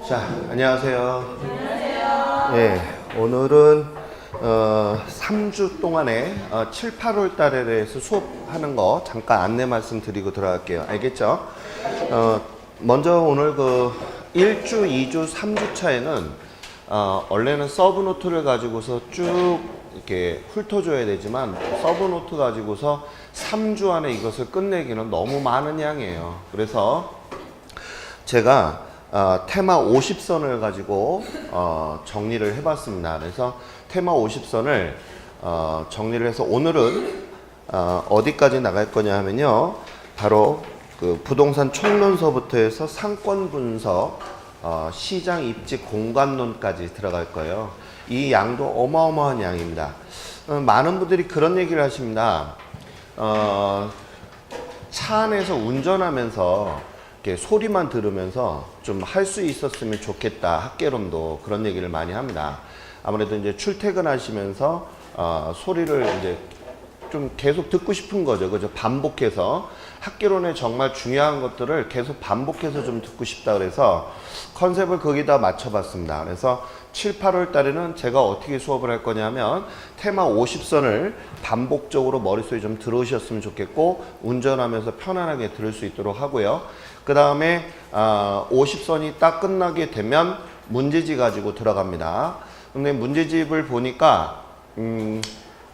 자, 안녕하세요. 예, 오늘은 3주 동안에 7, 8월 달에 대해서 수업하는 거 잠깐 안내 말씀드리고 들어갈게요. 알겠죠? 먼저 오늘 그 1주, 2주, 3주 차에는 원래는 서브노트를 가지고서 쭉 이렇게 훑어줘야 되지만 서브노트 가지고서 3주 안에 이것을 끝내기는 너무 많은 양이에요. 그래서 제가 테마 50선을 가지고 정리를 해봤습니다. 그래서 테마 50선을 정리를 해서 오늘은 어디까지 나갈 거냐 하면요, 바로 그 부동산 총론서부터 해서 상권 분석, 시장 입지 공간론까지 들어갈 거예요. 이 양도 어마어마한 양입니다. 많은 분들이 그런 얘기를 하십니다. 차 안에서 운전하면서 이렇게 소리만 들으면서 좀 할 수 있었으면 좋겠다, 학개론도 그런 얘기를 많이 합니다. 아무래도 이제 출퇴근하시면서 소리를 이제 좀 계속 듣고 싶은 거죠. 그죠? 반복해서 학개론에 정말 중요한 것들을 계속 반복해서 좀 듣고 싶다 그래서 컨셉을 거기다 맞춰봤습니다. 그래서 7, 8월 달에는 제가 어떻게 수업을 할 거냐면 테마 50선을 반복적으로 머릿속에 좀 들어오셨으면 좋겠고 운전하면서 편안하게 들을 수 있도록 하고요. 그 다음에 50선이 딱 끝나게 되면 문제집 가지고 들어갑니다. 근데 문제집을 보니까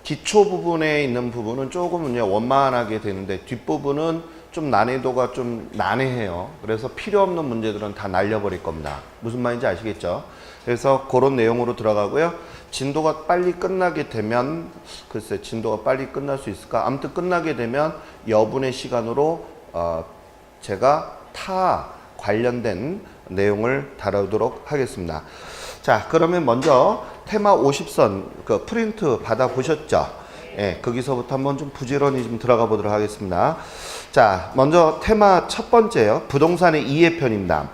기초 부분에 있는 부분은 조금 원만하게 되는데 뒷부분은 좀 난이도가 좀 난해해요. 그래서 필요 없는 문제들은 다 날려버릴 겁니다. 무슨 말인지 아시겠죠? 그래서 그런 내용으로 들어가고요. 진도가 빨리 끝나게 되면, 글쎄 진도가 빨리 끝날 수 있을까? 아무튼 끝나게 되면 여분의 시간으로 제가 타 관련된 내용을 다루도록 하겠습니다. 자, 그러면 먼저 테마 50선 그 프린트 받아 보셨죠? 예, 거기서부터 한번 좀 부지런히 좀 들어가 보도록 하겠습니다. 자, 먼저 테마 첫 번째요. 부동산의 이해편입니다.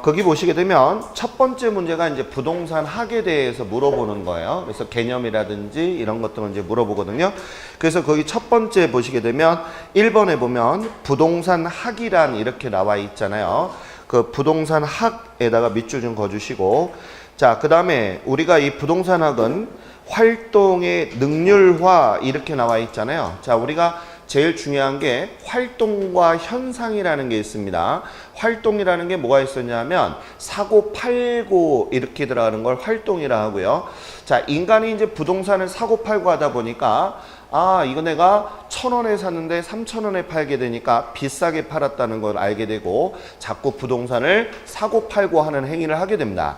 거기 보시게 되면 첫 번째 문제가 이제 부동산 학에 대해서 물어보는 거예요. 그래서 개념이라든지 이런 것들은 이제 물어보거든요. 그래서 거기 첫 번째 보시게 되면 1번에 보면 부동산 학이란 이렇게 나와 있잖아요. 그 부동산 학에다가 밑줄 좀 그어주시고, 자, 그 다음에 우리가 이 부동산 학은 활동의 능률화 이렇게 나와 있잖아요. 자, 우리가 제일 중요한 게 활동과 현상이라는 게 있습니다. 활동이라는 게 뭐가 있었냐면 사고 팔고 이렇게 들어가는 걸 활동이라 하고요. 자, 인간이 이제 부동산을 사고 팔고 하다 보니까 이거 내가 1,000원에 샀는데 3,000원에 팔게 되니까 비싸게 팔았다는 걸 알게 되고 자꾸 부동산을 사고 팔고 하는 행위를 하게 됩니다.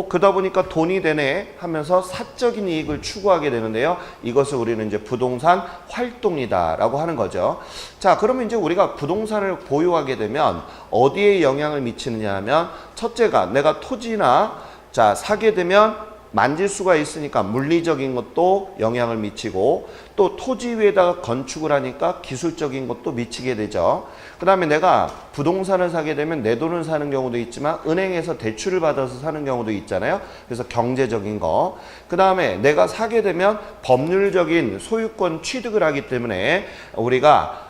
그러다 보니까 돈이 되네 하면서 사적인 이익을 추구하게 되는데요. 이것을 우리는 이제 부동산 활동이다라고 하는 거죠. 자, 그러면 이제 우리가 부동산을 보유하게 되면 어디에 영향을 미치느냐 하면 첫째가 내가 토지나 자 사게 되면 만질 수가 있으니까 물리적인 것도 영향을 미치고 또 토지 위에다가 건축을 하니까 기술적인 것도 미치게 되죠. 그 다음에 내가 부동산을 사게 되면 내 돈을 사는 경우도 있지만 은행에서 대출을 받아서 사는 경우도 있잖아요. 그래서 경제적인 거. 그 다음에 내가 사게 되면 법률적인 소유권 취득을 하기 때문에 우리가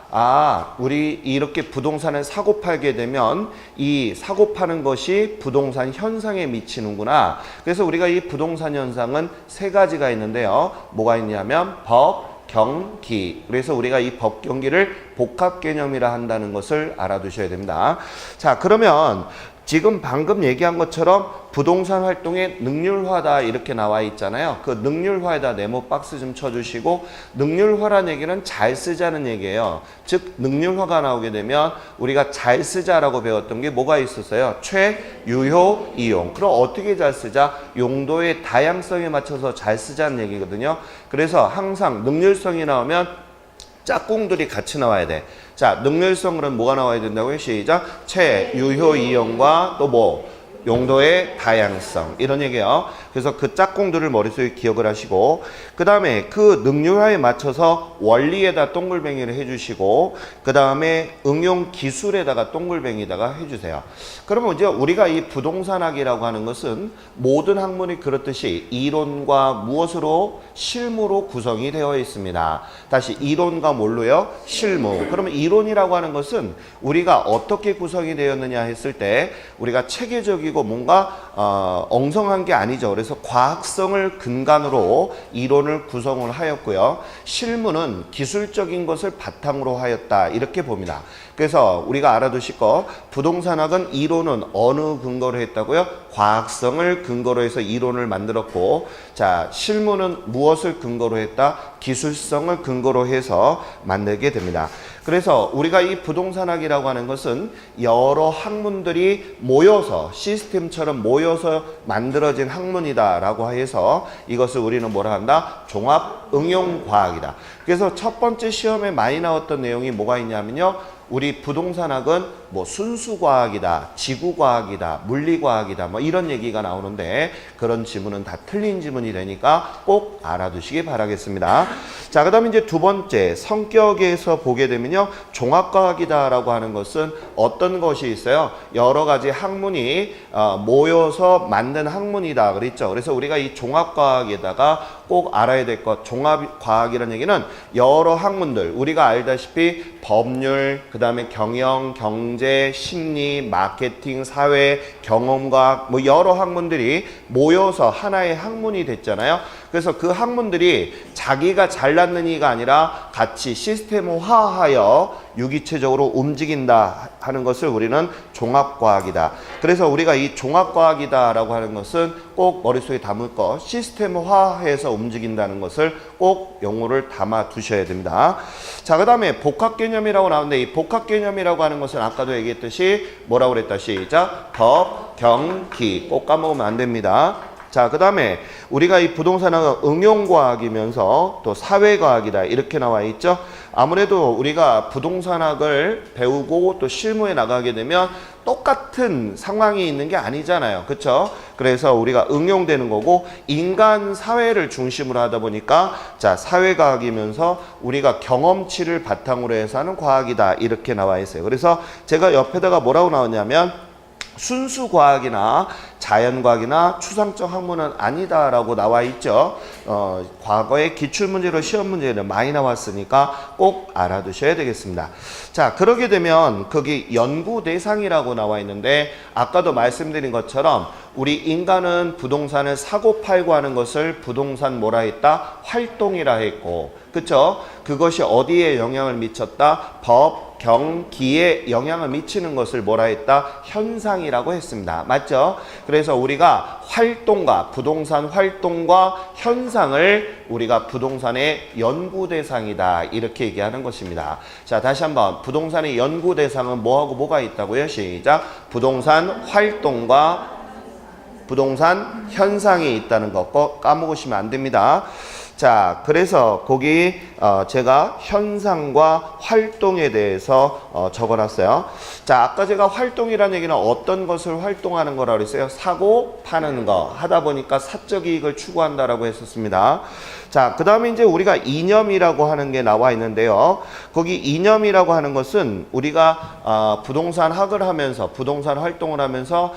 우리 이렇게 부동산을 사고 팔게 되면 이 사고 파는 것이 부동산 현상에 미치는구나. 그래서 우리가 이 부동산 현상은 세 가지가 있는데요. 뭐가 있냐면 법, 경기. 그래서 우리가 이 법, 경기를 복합 개념이라 한다는 것을 알아두셔야 됩니다. 자, 그러면 지금 방금 얘기한 것처럼 부동산 활동의 능률화다 이렇게 나와 있잖아요. 그 능률화에다 네모 박스 좀 쳐주시고, 능률화라는 얘기는 잘 쓰자는 얘기예요. 즉 능률화가 나오게 되면 우리가 잘 쓰자라고 배웠던 게 뭐가 있었어요? 최, 유효, 이용. 그럼 어떻게 잘 쓰자? 용도의 다양성에 맞춰서 잘 쓰자는 얘기거든요. 그래서 항상 능률성이 나오면 짝꿍들이 같이 나와야 돼. 자, 능률성은 뭐가 나와야 된다고요? 시작. 최, 유효, 이용과 또 뭐? 용도의 다양성. 이런 얘기예요. 그래서 그 짝꿍들을 머릿속에 기억을 하시고, 그 다음에 그 능률화에 맞춰서 원리에다 동글뱅이를 해주시고 그 다음에 응용 기술에다가 동글뱅이다가 해주세요. 그러면 이제 우리가 이 부동산학이라고 하는 것은 모든 학문이 그렇듯이 이론과 무엇으로 실무로 구성이 되어 있습니다. 다시 이론과 뭘로요? 실무. 그러면 이론이라고 하는 것은 우리가 어떻게 구성이 되었느냐 했을 때 우리가 체계적이고 뭔가 엉성한 게 아니죠. 그래서 과학성을 근간으로 이론을 구성을 하였고요. 실무는 기술적인 것을 바탕으로 하였다. 이렇게 봅니다. 그래서 우리가 알아두실 거 부동산학은 이론은 어느 근거로 했다고요? 과학성을 근거로 해서 이론을 만들었고 자 실무는 무엇을 근거로 했다? 기술성을 근거로 해서 만들게 됩니다. 그래서 우리가 이 부동산학이라고 하는 것은 여러 학문들이 모여서 시스템처럼 모여서 만들어진 학문이다라고 해서 이것을 우리는 뭐라 한다? 종합응용과학이다. 그래서 첫 번째 시험에 많이 나왔던 내용이 뭐가 있냐면요. 우리 부동산학은 뭐 순수과학이다, 지구과학이다, 물리과학이다 뭐 이런 얘기가 나오는데 그런 지문은 다 틀린 지문이 되니까 꼭 알아두시기 바라겠습니다. 자, 그 다음에 이제 두 번째 성격에서 보게 되면요. 종합과학이다라고 하는 것은 어떤 것이 있어요? 여러 가지 학문이 모여서 만든 학문이다 그랬죠. 그래서 우리가 이 종합과학에다가 꼭 알아야 될 것, 종합과학이라는 얘기는 여러 학문들, 우리가 알다시피 법률, 그 다음에 경영, 경제, 심리, 마케팅, 사회, 경험과학 뭐 여러 학문들이 모여서 하나의 학문이 됐잖아요. 그래서 그 학문들이 자기가 잘났는 이가 아니라 같이 시스템화하여 유기체적으로 움직인다 하는 것을 우리는 종합과학이다. 그래서 우리가 이 종합과학이다라고 하는 것은 꼭 머릿속에 담을 것, 시스템화해서 움직인다는 것을 꼭 용어를 담아 두셔야 됩니다. 자, 그 다음에 복합개념이라고 나오는데 이 복합개념이라고 하는 것은 아까도 얘기했듯이 뭐라고 그랬다? 시작! 법, 경, 기. 꼭 까먹으면 안 됩니다. 자, 그 다음에 우리가 이 부동산학은 응용과학이면서 또 사회과학이다 이렇게 나와 있죠. 아무래도 우리가 부동산학을 배우고 또 실무에 나가게 되면 똑같은 상황이 있는 게 아니잖아요. 그렇죠? 그래서 우리가 응용되는 거고 인간 사회를 중심으로 하다 보니까 자 사회과학이면서 우리가 경험치를 바탕으로 해서 하는 과학이다 이렇게 나와 있어요. 그래서 제가 옆에다가 뭐라고 나왔냐면 순수과학이나 자연과학이나 추상적 학문은 아니다라고 나와 있죠. 과거에 기출문제로 시험 문제는 많이 나왔으니까 꼭 알아두셔야 되겠습니다. 자, 그러게 되면 거기 연구 대상이라고 나와 있는데 아까도 말씀드린 것처럼 우리 인간은 부동산을 사고 팔고 하는 것을 부동산 뭐라 했다? 활동이라 했고, 그쵸? 그것이 어디에 영향을 미쳤다? 법, 경, 기에 영향을 미치는 것을 뭐라 했다? 현상이라고 했습니다. 맞죠? 그래서 우리가 활동과 부동산 활동과 현상을 우리가 부동산의 연구 대상이다 이렇게 얘기하는 것입니다. 자, 다시 한번 부동산의 연구 대상은 뭐하고 뭐가 있다고요? 시작! 부동산 활동과 부동산 현상이 있다는 거 꼭 까먹으시면 안 됩니다. 자, 그래서 거기 제가 현상과 활동에 대해서 적어놨어요. 자, 아까 제가 활동이라는 얘기는 어떤 것을 활동하는 거라고 그랬어요? 사고 파는 거 하다 보니까 사적 이익을 추구한다라고 했었습니다. 자, 그 다음에 이제 우리가 이념이라고 하는 게 나와 있는데요. 거기 이념이라고 하는 것은 우리가 부동산 학을 하면서 부동산 활동을 하면서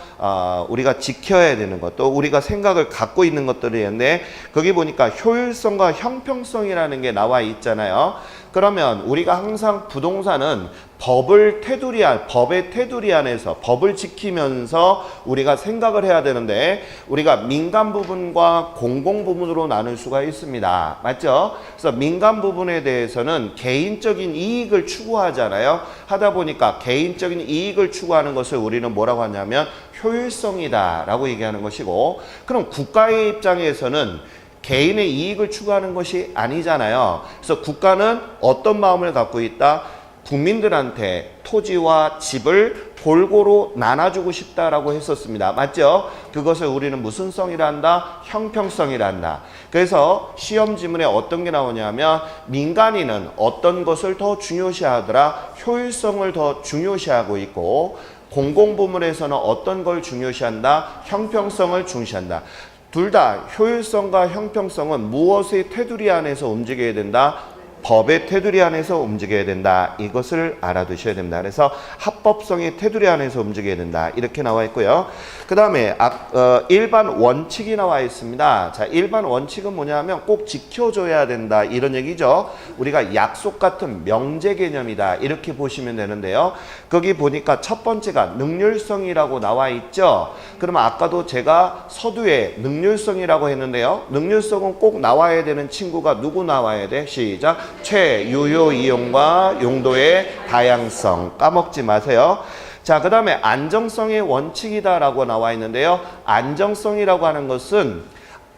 우리가 지켜야 되는 것, 또 우리가 생각을 갖고 있는 것들이 있는데 거기 보니까 효율성과 형평성이라는 게 나와 있잖아요. 그러면 우리가 항상 부동산은 법의 테두리 안에서 법을 지키면서 우리가 생각을 해야 되는데 우리가 민간 부분과 공공 부분으로 나눌 수가 있습니다. 맞죠? 그래서 민간 부분에 대해서는 개인적인 이익을 추구하잖아요. 하다 보니까 개인적인 이익을 추구하는 것을 우리는 뭐라고 하냐면 효율성이다 라고 얘기하는 것이고, 그럼 국가의 입장에서는 개인의 이익을 추구하는 것이 아니잖아요. 그래서 국가는 어떤 마음을 갖고 있다? 국민들한테 토지와 집을 골고루 나눠주고 싶다라고 했었습니다. 맞죠? 그것을 우리는 무슨 성이라 한다? 형평성이라 한다. 그래서 시험 지문에 어떤 게 나오냐면 민간인은 어떤 것을 더 중요시하더라? 효율성을 더 중요시하고 있고, 공공부문에서는 어떤 걸 중요시한다? 형평성을 중시한다. 둘 다 효율성과 형평성은 무엇의 테두리 안에서 움직여야 된다? 법의 테두리 안에서 움직여야 된다. 이것을 알아두셔야 됩니다. 그래서 합법성의 테두리 안에서 움직여야 된다. 이렇게 나와 있고요. 그 다음에 일반 원칙이 나와 있습니다. 자, 일반 원칙은 뭐냐면 꼭 지켜줘야 된다. 이런 얘기죠. 우리가 약속 같은 명제 개념이다. 이렇게 보시면 되는데요. 거기 보니까 첫 번째가 능률성이라고 나와 있죠. 그러면 아까도 제가 서두에 능률성이라고 했는데요. 능률성은 꼭 나와야 되는 친구가 누구 나와야 돼? 시작. 최유효 이용과 용도의 다양성 까먹지 마세요. 자, 그 다음에 안정성의 원칙이다라고 나와 있는데요. 안정성이라고 하는 것은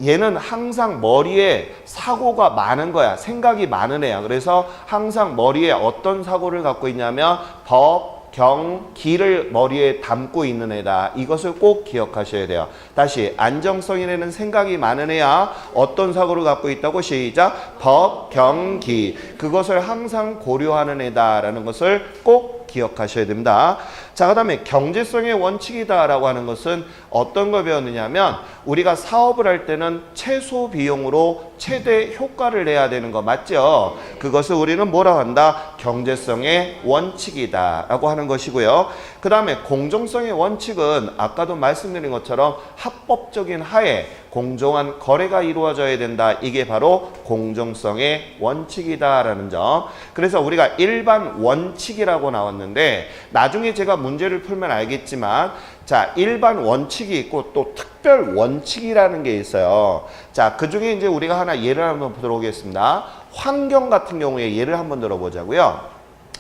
얘는 항상 머리에 사고가 많은 거야. 생각이 많은 애야. 그래서 항상 머리에 어떤 사고를 갖고 있냐면 법, 경, 기를 머리에 담고 있는 애다. 이것을 꼭 기억하셔야 돼요. 다시 안정성이라는 생각이 많은 애야. 어떤 사고를 갖고 있다고? 시작. 법, 경, 기. 그것을 항상 고려하는 애다라는 것을 꼭 기억하셔야 됩니다. 자, 그 다음에 경제성의 원칙이다라고 하는 것은 어떤 걸 배웠느냐면 우리가 사업을 할 때는 최소 비용으로 최대 효과를 내야 되는 거 맞죠? 그것을 우리는 뭐라고 한다? 경제성의 원칙이다 라고 하는 것이고요. 그 다음에 공정성의 원칙은 아까도 말씀드린 것처럼 합법적인 하에 공정한 거래가 이루어져야 된다. 이게 바로 공정성의 원칙이다라는 점. 그래서 우리가 일반 원칙이라고 나왔는데 나중에 제가 문제를 풀면 알겠지만 자, 일반 원칙이 있고 또 특별 원칙이라는 게 있어요. 자, 그 중에 이제 우리가 하나 예를 한번 보도록 하겠습니다. 환경 같은 경우에 예를 한번 들어보자고요.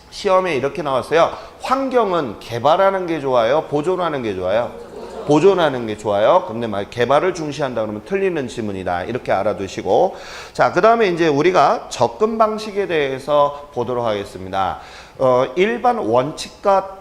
시험에 이렇게 나왔어요. 환경은 개발하는 게 좋아요? 보존하는 게 좋아요? 보존하는 게 좋아요. 근데 막 개발을 중시한다 그러면 틀리는 지문이다. 이렇게 알아두시고. 자, 그 다음에 이제 우리가 접근 방식에 대해서 보도록 하겠습니다. 일반 원칙과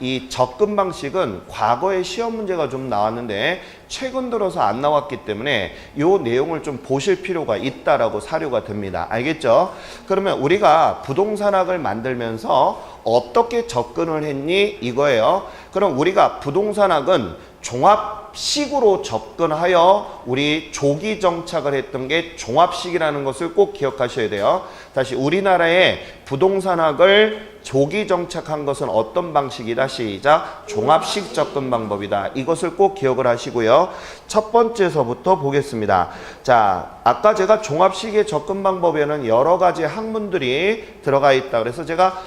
이 접근 방식은 과거에 시험 문제가 좀 나왔는데 최근 들어서 안 나왔기 때문에 이 내용을 좀 보실 필요가 있다라고 사료가 됩니다. 알겠죠? 그러면 우리가 부동산학을 만들면서 어떻게 접근을 했니? 이거예요. 그럼 우리가 부동산학은 종합식으로 접근하여 우리 조기 정착을 했던 게 종합식이라는 것을 꼭 기억하셔야 돼요. 다시 우리나라의 부동산학을 조기 정착한 것은 어떤 방식이다? 시작. 종합식 접근 방법이다. 이것을 꼭 기억을 하시고요. 첫 번째서부터 보겠습니다. 자, 아까 제가 종합식의 접근 방법에는 여러 가지 학문들이 들어가 있다. 그래서 제가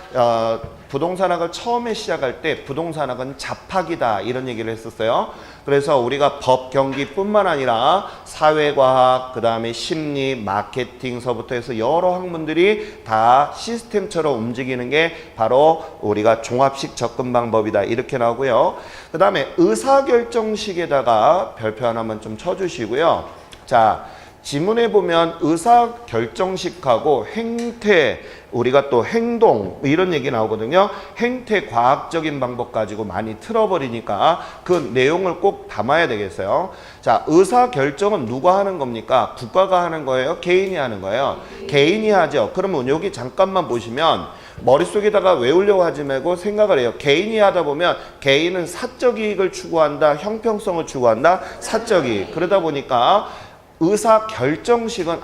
부동산학을 처음에 시작할 때 부동산학은 잡학이다 이런 얘기를 했었어요. 그래서 우리가 법, 경기뿐만 아니라 사회과학, 그 다음에 심리, 마케팅서부터 해서 여러 학문들이 다 시스템처럼 움직이는 게 바로 우리가 종합식 접근 방법이다 이렇게 나오고요. 그 다음에 의사결정식에다가 별표 하나만 좀 쳐주시고요. 자, 지문에 보면 의사결정식하고 행태, 우리가 또 행동 이런 얘기 나오거든요. 행태 과학적인 방법 가지고 많이 틀어버리니까 그 내용을 꼭 담아야 되겠어요. 자, 의사결정은 누가 하는 겁니까? 국가가 하는 거예요? 개인이 하는 거예요? 개인이 하죠. 그러면 여기 잠깐만 보시면 머릿속에다가 외우려고 하지 말고 생각을 해요. 개인이 하다 보면 개인은 사적 이익을 추구한다, 형평성을 추구한다, 사적 이익. 그러다 보니까 의사결정식은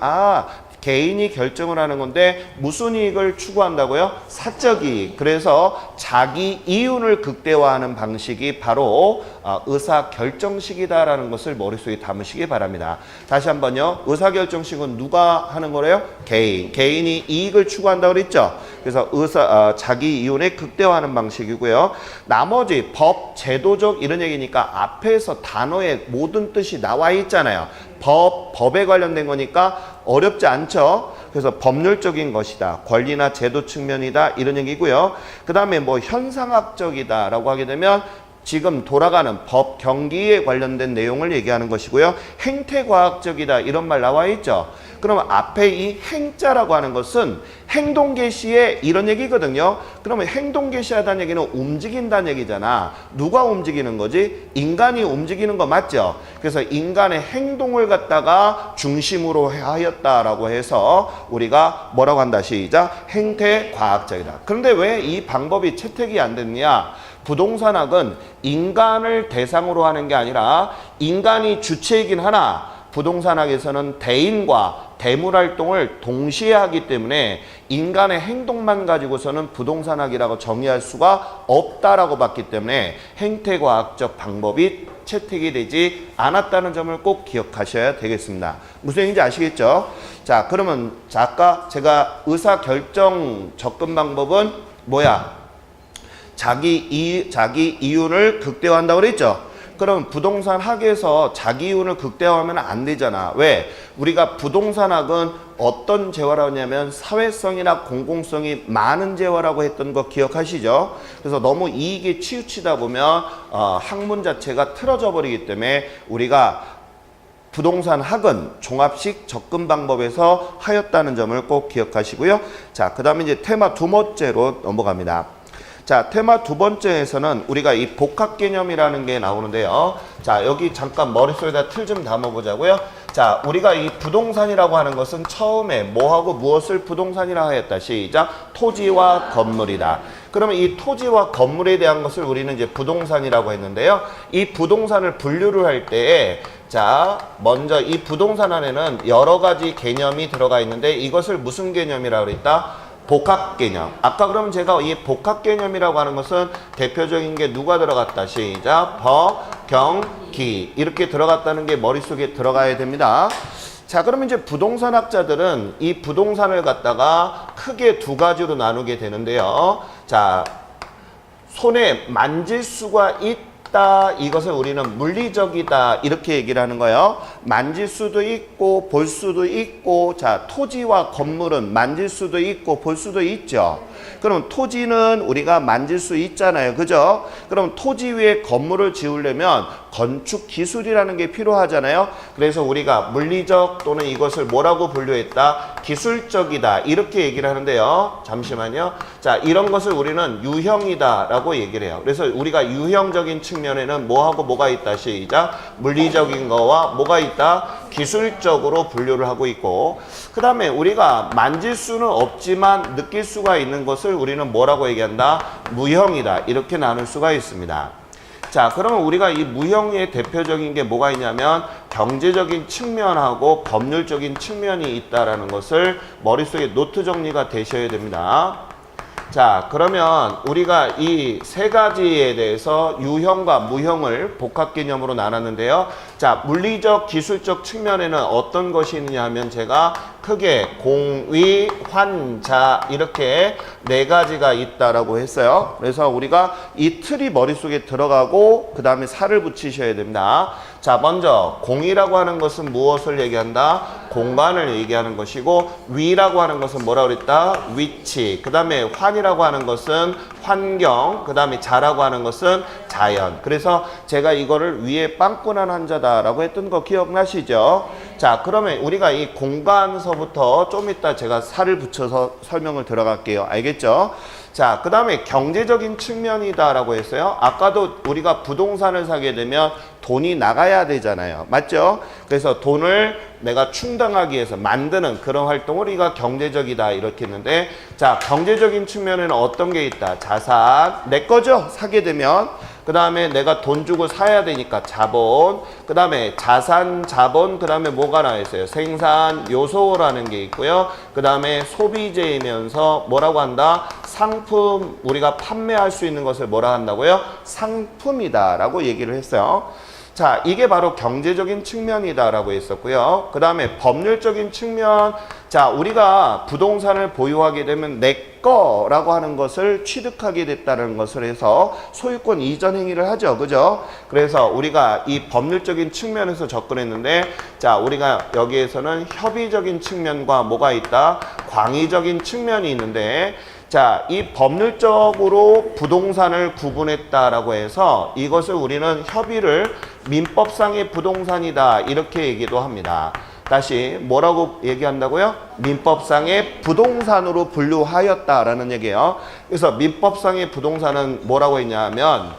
개인이 결정을 하는 건데 무슨 이익을 추구한다고요? 사적 이익. 그래서 자기 이윤을 극대화하는 방식이 바로 의사결정식이다라는 것을 머릿속에 담으시기 바랍니다. 다시 한번요. 의사결정식은 누가 하는 거래요? 개인. 개인이 이익을 추구한다고 그랬죠? 그래서 자기 이윤을 극대화하는 방식이고요. 나머지 법, 제도적 이런 얘기니까 앞에서 단어의 모든 뜻이 나와 있잖아요. 법에 관련된 거니까 어렵지 않죠. 그래서 법률적인 것이다. 권리나 제도 측면이다. 이런 얘기고요. 그 다음에 뭐 현상학적이다 라고 하게 되면 지금 돌아가는 법, 경기에 관련된 내용을 얘기하는 것이고요. 행태과학적이다 이런 말 나와 있죠. 그러면 앞에 이 행자라고 하는 것은 행동개시의 이런 얘기거든요. 그러면 행동개시하다는 얘기는 움직인다는 얘기잖아. 누가 움직이는 거지? 인간이 움직이는 거 맞죠? 그래서 인간의 행동을 갖다가 중심으로 하였다라고 해서 우리가 뭐라고 한다? 시작. 행태과학적이다. 그런데 왜 이 방법이 채택이 안 됐냐? 부동산학은 인간을 대상으로 하는 게 아니라 인간이 주체이긴 하나 부동산학에서는 대인과 대물활동을 동시에 하기 때문에 인간의 행동만 가지고서는 부동산학이라고 정의할 수가 없다라고 봤기 때문에 행태과학적 방법이 채택이 되지 않았다는 점을 꼭 기억하셔야 되겠습니다. 무슨 얘기인지 아시겠죠? 자, 그러면 아까 제가 의사결정 접근 방법은 뭐야? 자기 이윤을 극대화한다고 그랬죠? 그럼 부동산학에서 자기 이윤을 극대화하면 안 되잖아. 왜? 우리가 부동산학은 어떤 재화라고 하냐면 사회성이나 공공성이 많은 재화라고 했던 거 기억하시죠? 그래서 너무 이익에 치우치다 보면 학문 자체가 틀어져 버리기 때문에 우리가 부동산학은 종합식 접근 방법에서 하였다는 점을 꼭 기억하시고요. 자, 그 다음에 이제 테마 두 번째로 넘어갑니다. 자, 테마 두 번째에서는 우리가 이 복합 개념이라는 게 나오는데요. 자, 여기 잠깐 머릿속에다 틀 좀 담아보자고요. 자, 우리가 이 부동산이라고 하는 것은 처음에 뭐하고 무엇을 부동산이라 하였다. 시작. 토지와 건물이다. 그러면 이 토지와 건물에 대한 것을 우리는 이제 부동산이라고 했는데요. 이 부동산을 분류를 할 때에 자, 먼저 이 부동산 안에는 여러 가지 개념이 들어가 있는데 이것을 무슨 개념이라고 그랬다? 복합 개념. 아까 그럼 제가 이 복합 개념이라고 하는 것은 대표적인 게 누가 들어갔다. 시작. 법, 경, 기. 이렇게 들어갔다는 게 머릿속에 들어가야 됩니다. 자, 그러면 이제 부동산학자들은 이 부동산을 갖다가 크게 두 가지로 나누게 되는데요. 자, 손에 만질 수가 있다. 이것을 우리는 물리적이다 이렇게 얘기를 하는 거예요. 만질 수도 있고 볼 수도 있고 자 토지와 건물은 만질 수도 있고 볼 수도 있죠. 그럼 토지는 우리가 만질 수 있잖아요. 그죠? 그럼 토지 위에 건물을 지으려면 건축 기술이라는 게 필요하잖아요. 그래서 우리가 물리적 또는 이것을 뭐라고 분류했다? 기술적이다 이렇게 얘기를 하는데요. 잠시만요. 자, 이런 것을 우리는 유형이다 라고 얘기를 해요. 그래서 우리가 유형적인 측면에는 뭐하고 뭐가 있다. 시작. 물리적인 거와 뭐가 있다? 기술적으로 분류를 하고 있고 그 다음에 우리가 만질 수는 없지만 느낄 수가 있는 것을 우리는 뭐라고 얘기한다? 무형이다 이렇게 나눌 수가 있습니다. 자, 그러면 우리가 이 무형의 대표적인 게 뭐가 있냐면 경제적인 측면하고 법률적인 측면이 있다라는 것을 머릿속에 노트 정리가 되셔야 됩니다. 자, 그러면 우리가 이 세 가지에 대해서 유형과 무형을 복합 개념으로 나눴는데요. 자, 물리적, 기술적 측면에는 어떤 것이 있느냐 하면 제가 크게 공위, 환자 이렇게 네 가지가 있다라고 했어요. 그래서 우리가 이 틀이 머릿속에 들어가고 그 다음에 살을 붙이셔야 됩니다. 자, 먼저 공이라고 하는 것은 무엇을 얘기한다? 공간을 얘기하는 것이고 위라고 하는 것은 뭐라고 그랬다? 위치. 그 다음에 환이라고 하는 것은 환경. 그 다음에 자라고 하는 것은 자연. 그래서 제가 이거를 위에 빵꾸난 환자다라고 했던 거 기억나시죠? 자, 그러면 우리가 이 공간서부터 좀 이따 제가 살을 붙여서 설명을 들어갈게요. 알겠죠? 자, 그 다음에 경제적인 측면이다라고 했어요. 아까도 우리가 부동산을 사게 되면 돈이 나가야 되잖아요. 맞죠? 그래서 돈을 내가 충당하기 위해서 만드는 그런 활동을 우리가 경제적이다 이렇게 했는데 자, 경제적인 측면에는 어떤 게 있다? 자산, 내 거죠? 사게 되면. 그 다음에 내가 돈 주고 사야 되니까 자본, 그 다음에 자산, 자본, 그 다음에 뭐가 나와 있어요? 생산 요소라는 게 있고요. 그 다음에 소비재이면서 뭐라고 한다? 상품, 우리가 판매할 수 있는 것을 뭐라 한다고요? 상품이다 라고 얘기를 했어요. 자, 이게 바로 경제적인 측면이다라고 했었고요. 그 다음에 법률적인 측면. 자, 우리가 부동산을 보유하게 되면 내 거라고 하는 것을 취득하게 됐다는 것을 해서 소유권 이전 행위를 하죠. 그죠? 그래서 우리가 이 법률적인 측면에서 접근했는데 자, 우리가 여기에서는 협의적인 측면과 뭐가 있다? 광의적인 측면이 있는데 자, 이 법률적으로 부동산을 구분했다라고 해서 이것을 우리는 협의를 민법상의 부동산이다 이렇게 얘기도 합니다. 다시 뭐라고 얘기한다고요? 민법상의 부동산으로 분류하였다라는 얘기예요. 그래서 민법상의 부동산은 뭐라고 했냐면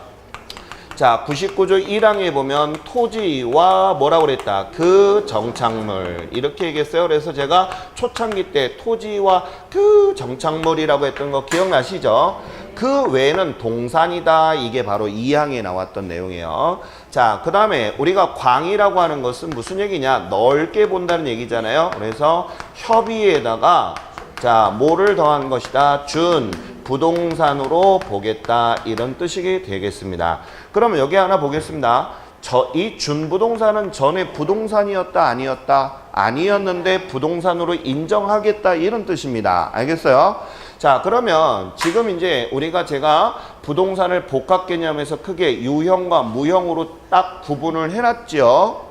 자, 99조 1항에 보면 토지와 뭐라고 그랬다? 그 정착물 이렇게 얘기했어요. 그래서 제가 초창기 때 토지와 그 정착물이라고 했던 거 기억나시죠? 그 외에는 동산이다. 이게 바로 2항에 나왔던 내용이에요. 자, 그 다음에 우리가 광이라고 하는 것은 무슨 얘기냐? 넓게 본다는 얘기잖아요. 그래서 협의에다가 자, 뭐를 더한 것이다? 준, 부동산으로 보겠다. 이런 뜻이 되겠습니다. 그러면 여기 하나 보겠습니다. 이 준부동산은 전에 부동산이었다, 아니었다? 아니었는데 부동산으로 인정하겠다. 이런 뜻입니다. 알겠어요? 자, 그러면 지금 이제 제가 부동산을 복합 개념에서 크게 유형과 무형으로 딱 구분을 해놨죠.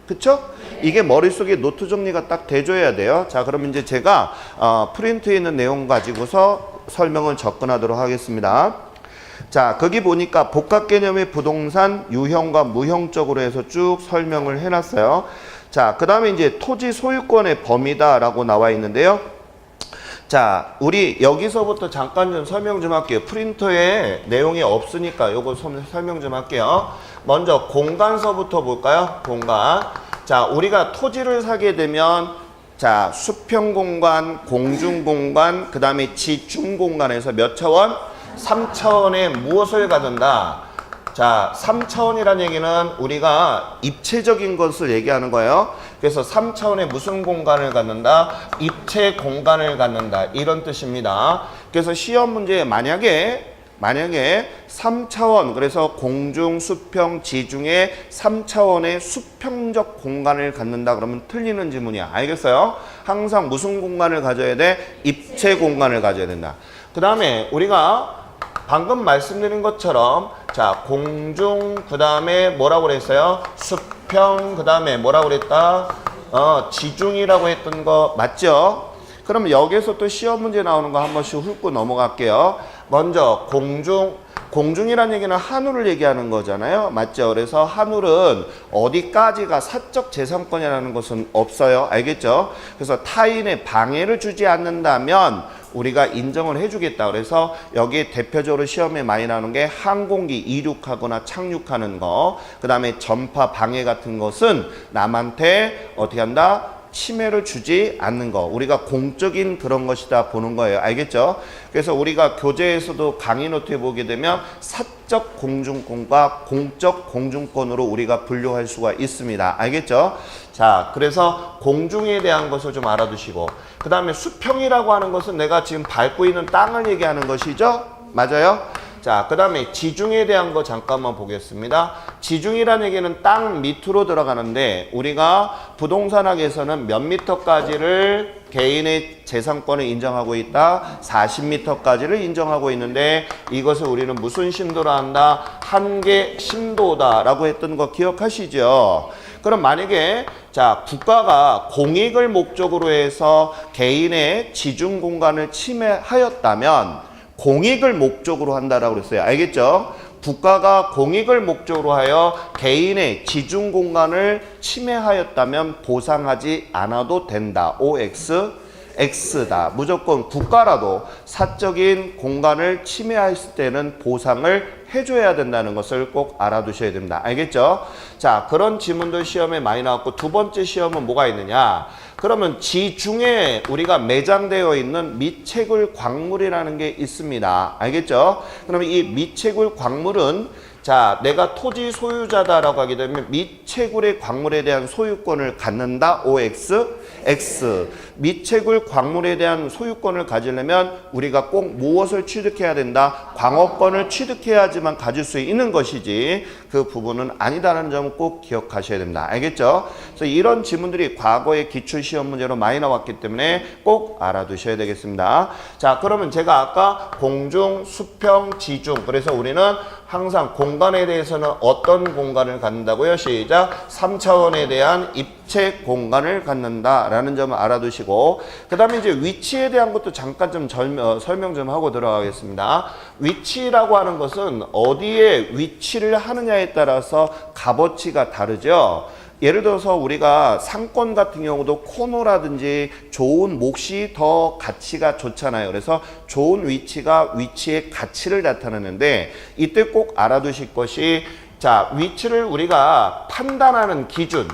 그쵸? 이게 머릿속에 노트 정리가 딱 돼줘야 돼요. 자, 그럼 이제 제가 프린트에 있는 내용 가지고서 설명을 접근하도록 하겠습니다. 자, 거기 보니까 복합 개념의 부동산 유형과 무형적으로 해서 쭉 설명을 해놨어요. 자, 그 다음에 이제 토지 소유권의 범위다라고 나와 있는데요. 자, 우리 여기서부터 잠깐 좀 설명 좀 할게요. 프린터에 내용이 없으니까 요거 설명 좀 할게요. 먼저 공간서부터 볼까요? 공간. 자, 우리가 토지를 사게 되면 자, 수평 공간, 공중 공간, 그 다음에 지중 공간에서 몇 차원? 3차원에 무엇을 갖는다? 자, 3차원이라는 얘기는 우리가 입체적인 것을 얘기하는 거예요. 그래서 3차원에 무슨 공간을 갖는다? 입체 공간을 갖는다. 이런 뜻입니다. 그래서 시험 문제에 만약에 3차원, 그래서 공중, 수평, 지중에 3차원의 수평적 공간을 갖는다 그러면 틀리는 지문이야. 알겠어요? 항상 무슨 공간을 가져야 돼? 입체 공간을 가져야 된다. 그 다음에 우리가 방금 말씀드린 것처럼 자, 공중, 그 다음에 뭐라고 그랬어요? 수평, 그 다음에 뭐라고 그랬다? 지중이라고 했던 거 맞죠? 그러면 여기서 또 시험 문제 나오는 거 한 번씩 훑고 넘어갈게요. 먼저 공중이라는 얘기는 하늘을 얘기하는 거잖아요. 맞죠? 그래서 하늘은 어디까지가 사적 재산권이라는 것은 없어요. 알겠죠? 그래서 타인의 방해를 주지 않는다면 우리가 인정을 해주겠다. 그래서 여기에 대표적으로 시험에 많이 나오는 게 항공기 이륙하거나 착륙하는 거, 그 다음에 전파 방해 같은 것은 남한테 어떻게 한다? 침해를 주지 않는 거. 우리가 공적인 그런 것이다 보는 거예요. 알겠죠? 그래서 우리가 교재에서도 강의 노트에 보게 되면 사적 공중권과 공적 공중권으로 우리가 분류할 수가 있습니다. 알겠죠? 자, 그래서 공중에 대한 것을 좀 알아두시고, 그 다음에 수평이라고 하는 것은 내가 지금 밟고 있는 땅을 얘기하는 것이죠? 맞아요? 자, 그 다음에 지중에 대한 거 잠깐만 보겠습니다. 지중이라는 얘기는 땅 밑으로 들어가는데 우리가 부동산학에서는 몇 미터까지를 개인의 재산권을 인정하고 있다? 40m까지를 인정하고 있는데 이것을 우리는 무슨 심도로 한다? 한계 심도다라고 했던 거 기억하시죠? 그럼 만약에 자, 국가가 공익을 목적으로 해서 개인의 지중 공간을 침해하였다면 공익을 목적으로 한다라고 그랬어요. 알겠죠? 국가가 공익을 목적으로 하여 개인의 지중 공간을 침해하였다면 보상하지 않아도 된다. OX, X다. 무조건 국가라도 사적인 공간을 침해했을 때는 보상을 해줘야 된다는 것을 꼭 알아두셔야 됩니다. 알겠죠? 자, 그런 지문도 시험에 많이 나왔고, 두 번째 시험은 뭐가 있느냐? 그러면 지중에 우리가 매장되어 있는 미채굴 광물이라는 게 있습니다. 알겠죠? 그러면 이 미채굴 광물은 자, 내가 토지 소유자다라고 하게 되면 미채굴의 광물에 대한 소유권을 갖는다. OX, X. 미채굴 광물에 대한 소유권을 가지려면 우리가 꼭 무엇을 취득해야 된다? 광업권을 취득해야지만 가질 수 있는 것이지 그 부분은 아니다라는 점을 꼭 기억하셔야 됩니다. 알겠죠? 그래서 이런 지문들이 과거의 기출시험 문제로 많이 나왔기 때문에 꼭 알아두셔야 되겠습니다. 자, 그러면 제가 아까 공중, 수평, 지중, 그래서 우리는 항상 공간에 대해서는 어떤 공간을 갖는다고요? 시작! 3차원에 대한 입체 공간을 갖는다라는 점을 알아두시고, 그 다음에 이제 위치에 대한 것도 잠깐 좀 설명 좀 하고 들어가겠습니다. 위치라고 하는 것은 어디에 위치를 하느냐에 따라서 값어치가 다르죠. 예를 들어서 우리가 상권 같은 경우도 코너라든지 좋은 몫이 더 가치가 좋잖아요. 그래서 좋은 위치가 위치의 가치를 나타내는데 이때 꼭 알아두실 것이 자, 위치를 우리가 판단하는 기준.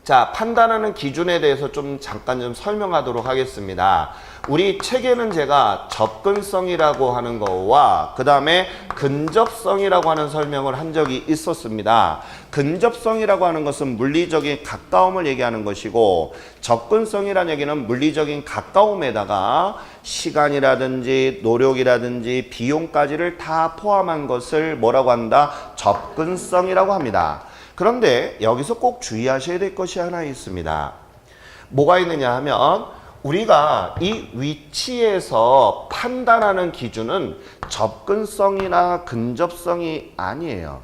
자, 판단하는 기준에 대해서 좀 잠깐 좀 설명하도록 하겠습니다. 우리 책에는 제가 접근성이라고 하는 거와 그 다음에 근접성이라고 하는 설명을 한 적이 있었습니다. 근접성이라고 하는 것은 물리적인 가까움을 얘기하는 것이고 접근성이라는 얘기는 물리적인 가까움에다가 시간이라든지 노력이라든지 비용까지를 다 포함한 것을 뭐라고 한다? 접근성이라고 합니다. 그런데 여기서 꼭 주의하셔야 될 것이 하나 있습니다. 뭐가 있느냐 하면 우리가 이 위치에서 판단하는 기준은 접근성이나 근접성이 아니에요.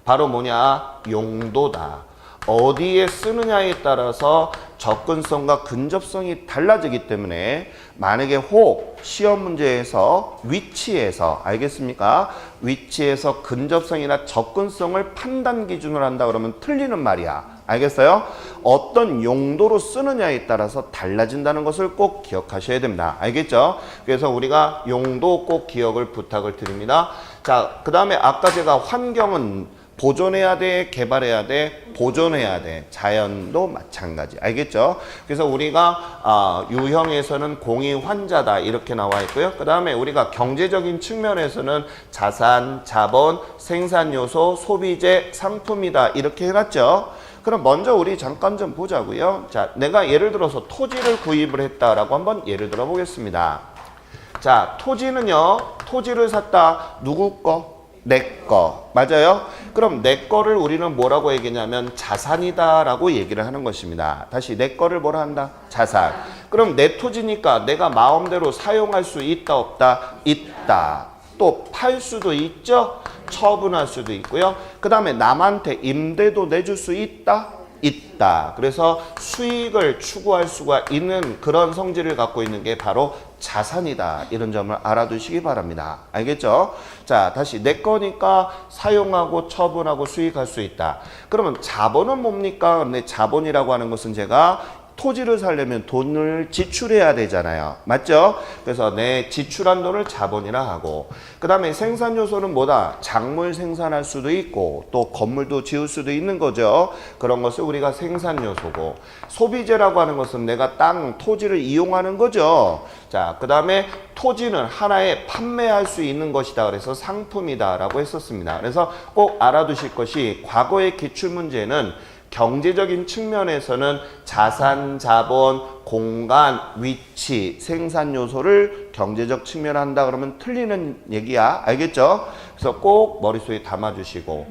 바로 뭐냐? 용도다. 어디에 쓰느냐에 따라서 접근성과 근접성이 달라지기 때문에 만약에 혹 시험 문제에서 위치에서 알겠습니까? 위치에서 근접성이나 접근성을 판단 기준으로 한다 그러면 틀리는 말이야. 알겠어요? 어떤 용도로 쓰느냐에 따라서 달라진다는 것을 꼭 기억하셔야 됩니다. 알겠죠? 그래서 우리가 용도 꼭 기억을 부탁을 드립니다. 자, 그 다음에 아까 제가 환경은 보존해야 돼, 개발해야 돼, 보존해야 돼. 자연도 마찬가지. 알겠죠? 그래서 우리가 유형에서는 공의 환자다 이렇게 나와 있고요. 그 다음에 우리가 경제적인 측면에서는 자산, 자본, 생산 요소, 소비재, 상품이다 이렇게 해놨죠. 그럼 먼저 우리 잠깐 좀 보자고요. 자, 내가 예를 들어서 토지를 구입을 했다라고 한번 예를 들어 보겠습니다. 자, 토지는요. 토지를 샀다. 누구 거? 내 거. 맞아요? 그럼 내 거를 우리는 뭐라고 얘기냐면 자산이다 라고 얘기를 하는 것입니다. 다시 내 거를 뭐라 한다? 자산. 그럼 내 토지니까 내가 마음대로 사용할 수 있다 없다? 있다. 또 팔 수도 있죠? 처분할 수도 있고요. 그 다음에 남한테 임대도 내줄 수 있다? 있다. 그래서 수익을 추구할 수가 있는 그런 성질을 갖고 있는 게 바로 자산이다. 이런 점을 알아두시기 바랍니다. 알겠죠? 자, 다시 내 거니까 사용하고 처분하고 수익할 수 있다. 그러면 자본은 뭡니까? 근데 자본이라고 하는 것은 제가 토지를 사려면 돈을 지출해야 되잖아요. 맞죠? 그래서 내 지출한 돈을 자본이라 하고 그 다음에 생산 요소는 뭐다? 작물 생산할 수도 있고 또 건물도 지을 수도 있는 거죠. 그런 것을 우리가 생산 요소고 소비재라고 하는 것은 내가 땅, 토지를 이용하는 거죠. 자, 그 다음에 토지는 하나에 판매할 수 있는 것이다. 그래서 상품이다 라고 했었습니다. 그래서 꼭 알아두실 것이 과거의 기출문제는 경제적인 측면에서는 자산, 자본, 공간, 위치, 생산 요소를 경제적 측면을 한다 그러면 틀리는 얘기야. 알겠죠? 그래서 꼭 머릿속에 담아주시고.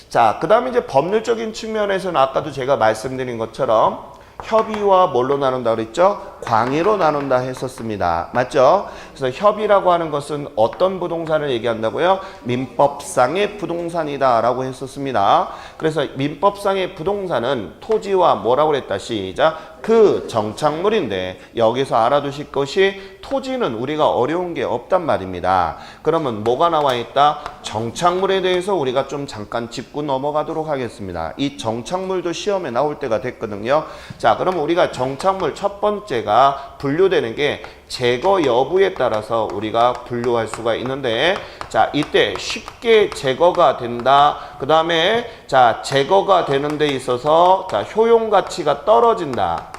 자, 그 다음에 이제 법률적인 측면에서는 아까도 제가 말씀드린 것처럼 협의와 뭘로 나눈다 그랬죠? 광의로 나눈다 했었습니다. 맞죠? 그래서 협의라고 하는 것은 어떤 부동산을 얘기한다고요? 민법상의 부동산이다 라고 했었습니다. 그래서 민법상의 부동산은 토지와 뭐라고 그랬다? 시작. 그 정착물인데 여기서 알아두실 것이 토지는 우리가 어려운 게 없단 말입니다. 그러면 뭐가 나와 있다? 정착물에 대해서 우리가 좀 잠깐 짚고 넘어가도록 하겠습니다. 이 정착물도 시험에 나올 때가 됐거든요. 자, 그럼 우리가 정착물 첫 번째가 분류되는 게 제거 여부에 따라서 우리가 분류할 수가 있는데 자, 이때 쉽게 제거가 된다. 그 다음에 자, 제거가 되는 데 있어서 자, 효용 가치가 떨어진다.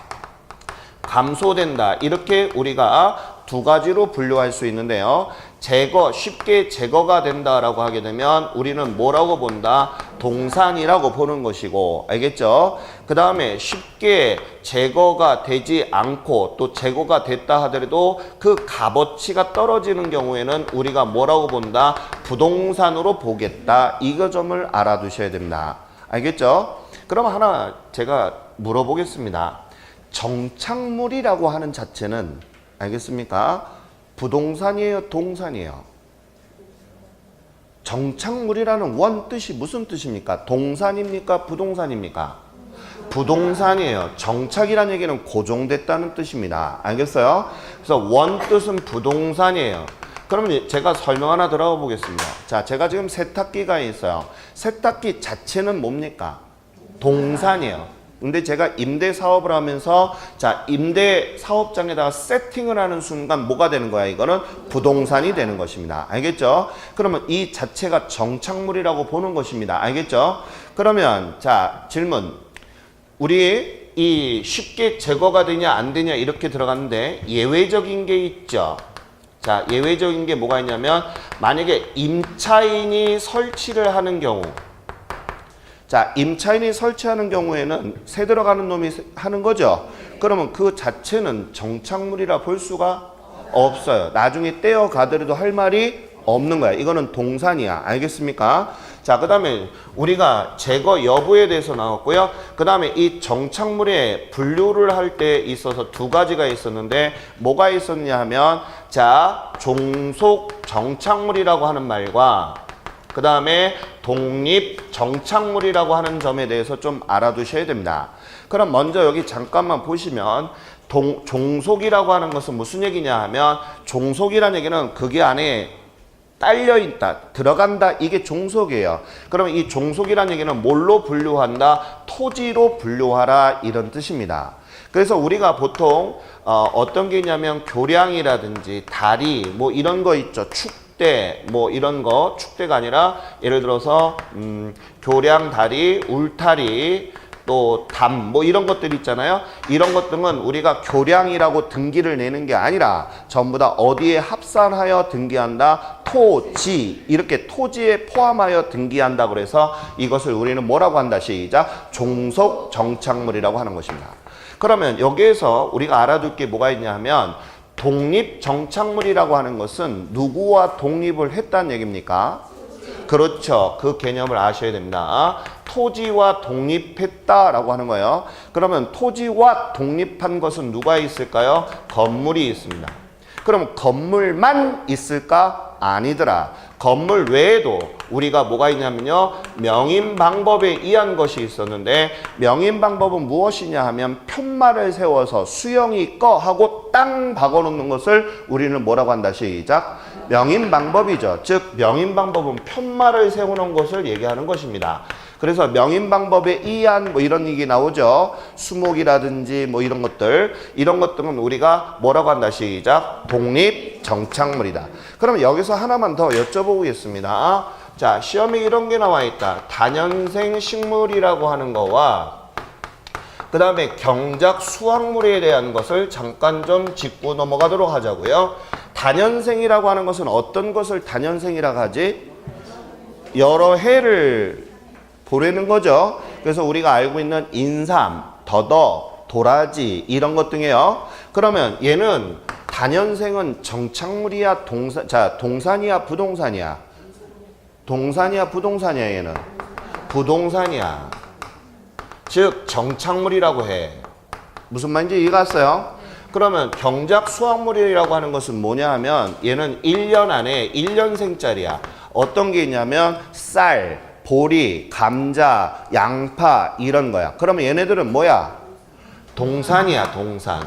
감소된다. 이렇게 우리가 두 가지로 분류할 수 있는데요. 제거, 쉽게 제거가 된다라고 하게 되면 우리는 뭐라고 본다? 동산이라고 보는 것이고, 알겠죠? 그 다음에 쉽게 제거가 되지 않고 또 제거가 됐다 하더라도 그 값어치가 떨어지는 경우에는 우리가 뭐라고 본다? 부동산으로 보겠다. 이거 점을 알아두셔야 됩니다. 알겠죠? 그럼 하나 제가 물어보겠습니다. 정착물이라고 하는 자체는 알겠습니까? 부동산이에요? 동산이에요? 정착물이라는 원 뜻이 무슨 뜻입니까? 동산입니까? 부동산입니까? 부동산이에요. 정착이라는 얘기는 고정됐다는 뜻입니다. 알겠어요? 그래서 원 뜻은 부동산이에요. 그러면 제가 설명 하나 들어가 보겠습니다. 자, 제가 지금 세탁기가 있어요. 세탁기 자체는 뭡니까? 동산이에요. 근데 제가 임대 사업을 하면서 자, 임대 사업장에다가 세팅을 하는 순간 뭐가 되는 거야? 이거는 부동산이 되는 것입니다. 알겠죠? 그러면 이 자체가 정착물이라고 보는 것입니다. 알겠죠? 그러면 자, 질문. 우리 이 쉽게 제거가 되냐 안 되냐 이렇게 들어갔는데 예외적인 게 있죠. 자, 예외적인 게 뭐가 있냐면 만약에 임차인이 설치를 하는 경우, 자, 임차인이 설치하는 경우에는 새 들어가는 놈이 하는 거죠. 그러면 그 자체는 정착물이라 볼 수가 없어요. 나중에 떼어가더라도 할 말이 없는 거야. 이거는 동산이야. 알겠습니까? 자, 그 다음에 우리가 제거 여부에 대해서 나왔고요. 그 다음에 이 정착물의 분류를 할 때 있어서 두 가지가 있었는데 뭐가 있었냐 하면 자, 종속 정착물이라고 하는 말과 그 다음에 독립 정착물이라고 하는 점에 대해서 좀 알아두셔야 됩니다. 그럼 먼저 여기 잠깐만 보시면 종속이라고 하는 것은 무슨 얘기냐 하면 종속이라는 얘기는 그게 안에 딸려있다, 들어간다, 이게 종속이에요. 그러면 이 종속이라는 얘기는 뭘로 분류한다? 토지로 분류하라, 이런 뜻입니다. 그래서 우리가 보통 어떤 게 있냐면 교량이라든지 다리 뭐 이런 거 있죠. 축대 뭐 이런 거, 축대가 아니라 예를 들어서 교량 다리, 울타리, 또 담 뭐 이런 것들 있잖아요. 이런 것들은 우리가 교량이라고 등기를 내는 게 아니라 전부 다 어디에 합산하여 등기한다? 토지, 이렇게 토지에 포함하여 등기한다. 그래서 이것을 우리는 뭐라고 한다? 시작! 종속 정착물이라고 하는 것입니다. 그러면 여기에서 우리가 알아둘 게 뭐가 있냐 하면 독립 정착물이라고 하는 것은 누구와 독립을 했다는 얘기입니까? 그렇죠. 그 개념을 아셔야 됩니다. 토지와 독립했다라고 하는 거예요. 그러면 토지와 독립한 것은 누가 있을까요? 건물이 있습니다. 그럼 건물만 있을까? 아니더라. 건물 외에도 우리가 뭐가 있냐면요. 명인 방법에 의한 것이 있었는데 명인 방법은 무엇이냐 하면 편말을 세워서 수영이 꺼 하고 땅 박아놓는 것을 우리는 뭐라고 한다? 시작! 명인 방법이죠. 즉 명인 방법은 편말을 세우는 것을 얘기하는 것입니다. 그래서 명인 방법에 의한 뭐 이런 얘기 나오죠. 수목이라든지 뭐 이런 것들은 우리가 뭐라고 한다? 시작! 독립 정착물이다. 그럼 여기서 하나만 더 여쭤보겠습니다. 자, 시험에 이런 게 나와 있다. 다년생 식물이라고 하는 거와 그 다음에 경작 수확물에 대한 것을 잠깐 좀 짚고 넘어가도록 하자고요. 다년생이라고 하는 것은 어떤 것을 다년생이라고 하지? 여러 해를 보내는 거죠. 그래서 우리가 알고 있는 인삼, 더덕, 도라지 이런 것 등이에요. 그러면 얘는 다년생은 정착물이야, 동산이야, 부동산이야? 동산이야, 부동산이야, 얘는? 부동산이야. 즉 정착물이라고 해. 무슨 말인지 이해가 갔어요? 그러면 경작 수확물이라고 하는 것은 뭐냐 하면 얘는 1년 안에 1년생짜리야. 어떤 게 있냐면 쌀, 보리, 감자, 양파 이런 거야. 그러면 얘네들은 뭐야? 동산이야, 동산.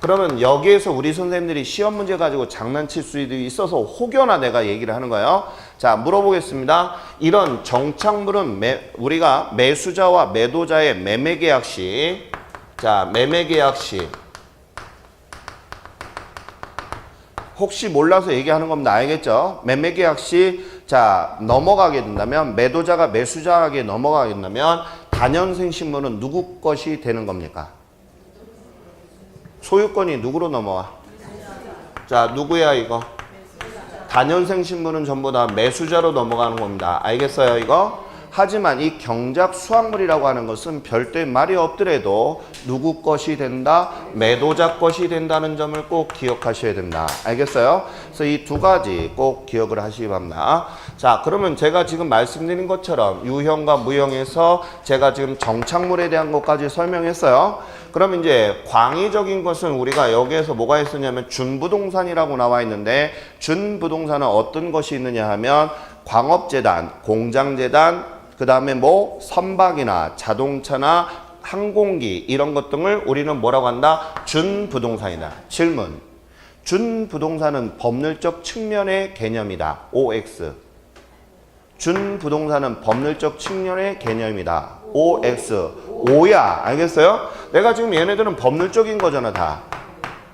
그러면 여기에서 우리 선생님들이 시험 문제 가지고 장난칠 수도 있어서 혹여나 내가 얘기를 하는 거예요. 자, 물어보겠습니다. 이런 정착물은 우리가 매수자와 매도자의 매매계약 시, 자, 매매계약 시 혹시 몰라서 얘기하는 겁니다. 알겠죠? 매매계약 시, 자, 넘어가게 된다면 매도자가 매수자에게 넘어가게 된다면 다년생 식물은 누구 것이 되는 겁니까? 소유권이 누구로 넘어와? 자, 누구야 이거? 다년생 신분은 전부 다 매수자로 넘어가는 겁니다. 알겠어요 이거? 하지만 이 경작 수확물이라고 하는 것은 별도의 말이 없더라도 누구 것이 된다? 매도자 것이 된다는 점을 꼭 기억하셔야 됩니다. 알겠어요? 그래서 이 두 가지 꼭 기억을 하시기 바랍니다. 자, 그러면 제가 지금 말씀드린 것처럼 유형과 무형에서 제가 지금 정착물에 대한 것까지 설명했어요. 그럼 이제 광의적인 것은 우리가 여기에서 뭐가 있었냐면 준부동산이라고 나와 있는데 준부동산은 어떤 것이 있느냐 하면 광업재단, 공장재단, 그 다음에 뭐 선박이나 자동차나 항공기 이런 것 등을 우리는 뭐라고 한다? 준부동산이다. 질문. 준부동산은 법률적 측면의 개념이다. OX. 준부동산은 법률적 측면의 개념이다. OX. O야. 알겠어요? 내가 지금 얘네들은 법률적인 거잖아, 다.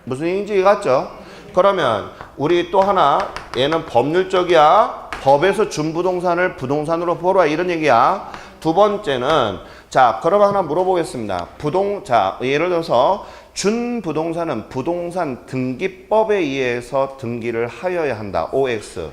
무슨 얘기인지 이해갔죠? 그러면 우리 또 하나, 얘는 법률적이야. 법에서 준부동산을 부동산으로 보라 이런 얘기야. 두 번째는 자, 그럼 하나 물어보겠습니다. 자, 예를 들어서 준부동산은 부동산 등기법에 의해서 등기를 하여야 한다. OX.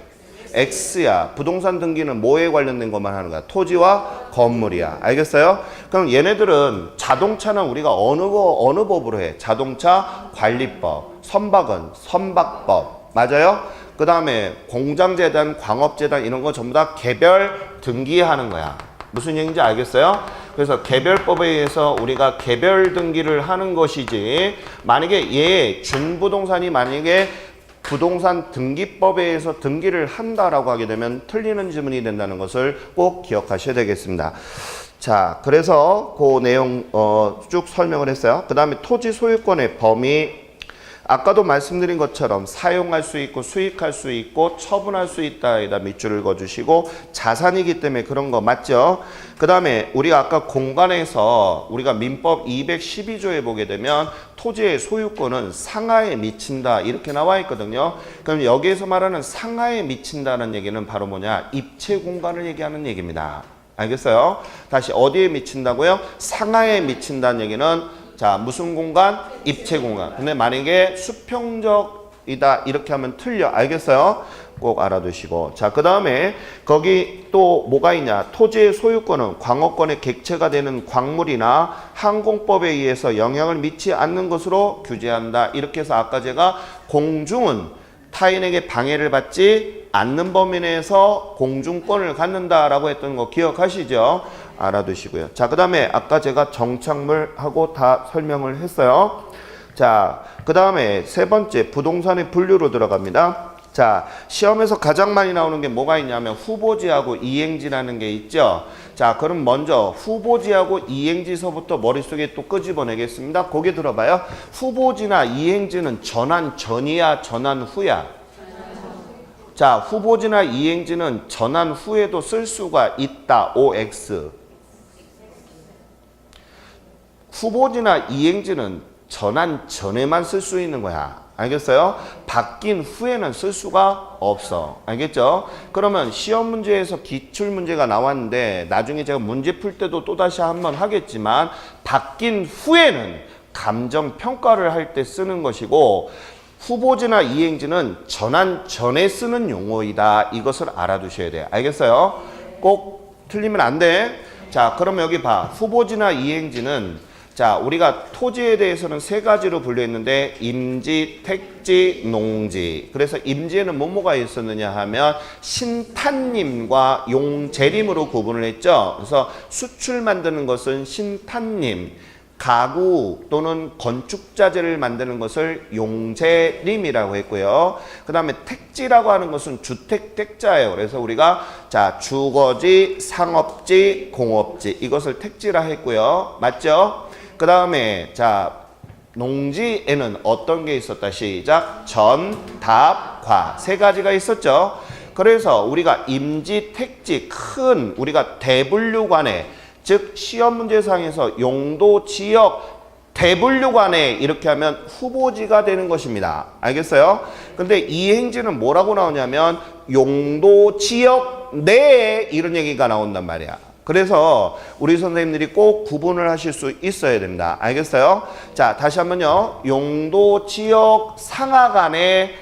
X야. 부동산 등기는 뭐에 관련된 것만 하는 거야? 토지와 건물이야. 알겠어요? 그럼 얘네들은 자동차는 우리가 어느 법으로 해? 자동차 관리법. 선박은 선박법. 맞아요? 그 다음에 공장재단, 광업재단 이런 거 전부 다 개별 등기하는 거야. 무슨 얘기인지 알겠어요? 그래서 개별법에 의해서 우리가 개별 등기를 하는 것이지, 만약에 얘 준부동산이 만약에 부동산 등기법에 의해서 등기를 한다라고 하게 되면 틀리는 지문이 된다는 것을 꼭 기억하셔야 되겠습니다. 자, 그래서 그 내용 쭉 설명을 했어요. 그 다음에 토지 소유권의 범위, 아까도 말씀드린 것처럼 사용할 수 있고 수익할 수 있고 처분할 수 있다에다 밑줄을 그어주시고, 자산이기 때문에 그런 거 맞죠? 그 다음에 우리가 아까 공간에서 우리가 민법 212조에 보게 되면 토지의 소유권은 상하에 미친다 이렇게 나와 있거든요. 그럼 여기에서 말하는 상하에 미친다는 얘기는 바로 뭐냐? 입체 공간을 얘기하는 얘기입니다. 알겠어요? 다시 어디에 미친다고요? 상하에 미친다는 얘기는 자, 무슨 공간? 입체 공간. 근데 만약에 수평적이다 이렇게 하면 틀려. 알겠어요? 꼭 알아두시고. 자, 그 다음에 거기 또 뭐가 있냐? 토지의 소유권은 광업권의 객체가 되는 광물이나 항공법에 의해서 영향을 미치지 않는 것으로 규제한다. 이렇게 해서 아까 제가 공중은 타인에게 방해를 받지 않는 범위 내에서 공중권을 갖는다라고 했던 거 기억하시죠? 알아두시고요. 자, 그 다음에 아까 제가 정착물하고 다 설명을 했어요. 자, 그 다음에 세 번째 부동산의 분류로 들어갑니다. 자, 시험에서 가장 많이 나오는 게 뭐가 있냐면 후보지하고 이행지라는 게 있죠. 자, 그럼 먼저 후보지하고 이행지서부터 머릿속에 또 끄집어내겠습니다. 거기 들어봐요. 후보지나 이행지는 전환 전이야, 전환 후야? 자, 후보지나 이행지는 전환 후에도 쓸 수가 있다. OX. 후보지나 이행지는 전환 전에만 쓸 수 있는 거야. 알겠어요? 바뀐 후에는 쓸 수가 없어. 알겠죠? 그러면 시험 문제에서 기출 문제가 나왔는데 나중에 제가 문제 풀 때도 또다시 한번 하겠지만 바뀐 후에는 감정 평가를 할 때 쓰는 것이고, 후보지나 이행지는 전환 전에 쓰는 용어이다. 이것을 알아두셔야 돼요. 알겠어요? 꼭 틀리면 안 돼. 자, 그럼 여기 봐. 후보지나 이행지는 자, 우리가 토지에 대해서는 세 가지로 분류했는데 임지, 택지, 농지. 그래서 임지에는 뭐뭐가 있었느냐 하면 신탄림과 용재림으로 구분을 했죠. 그래서 수출 만드는 것은 신탄림, 가구 또는 건축자재를 만드는 것을 용재림이라고 했고요. 그 다음에 택지라고 하는 것은 주택 택자예요. 그래서 우리가 자, 주거지, 상업지, 공업지 이것을 택지라 했고요. 맞죠? 그 다음에 자, 농지에는 어떤 게 있었다? 시작. 전, 답, 과 세 가지가 있었죠. 그래서 우리가 임지, 택지 큰 우리가 대분류관에, 즉 시험 문제상에서 용도, 지역, 대분류관에 이렇게 하면 후보지가 되는 것입니다. 알겠어요? 근데 이행지는 뭐라고 나오냐면 용도, 지역 내에 이런 얘기가 나온단 말이야. 그래서 우리 선생님들이 꼭 구분을 하실 수 있어야 됩니다. 알겠어요? 자, 다시 한번요. 용도, 지역, 상하간에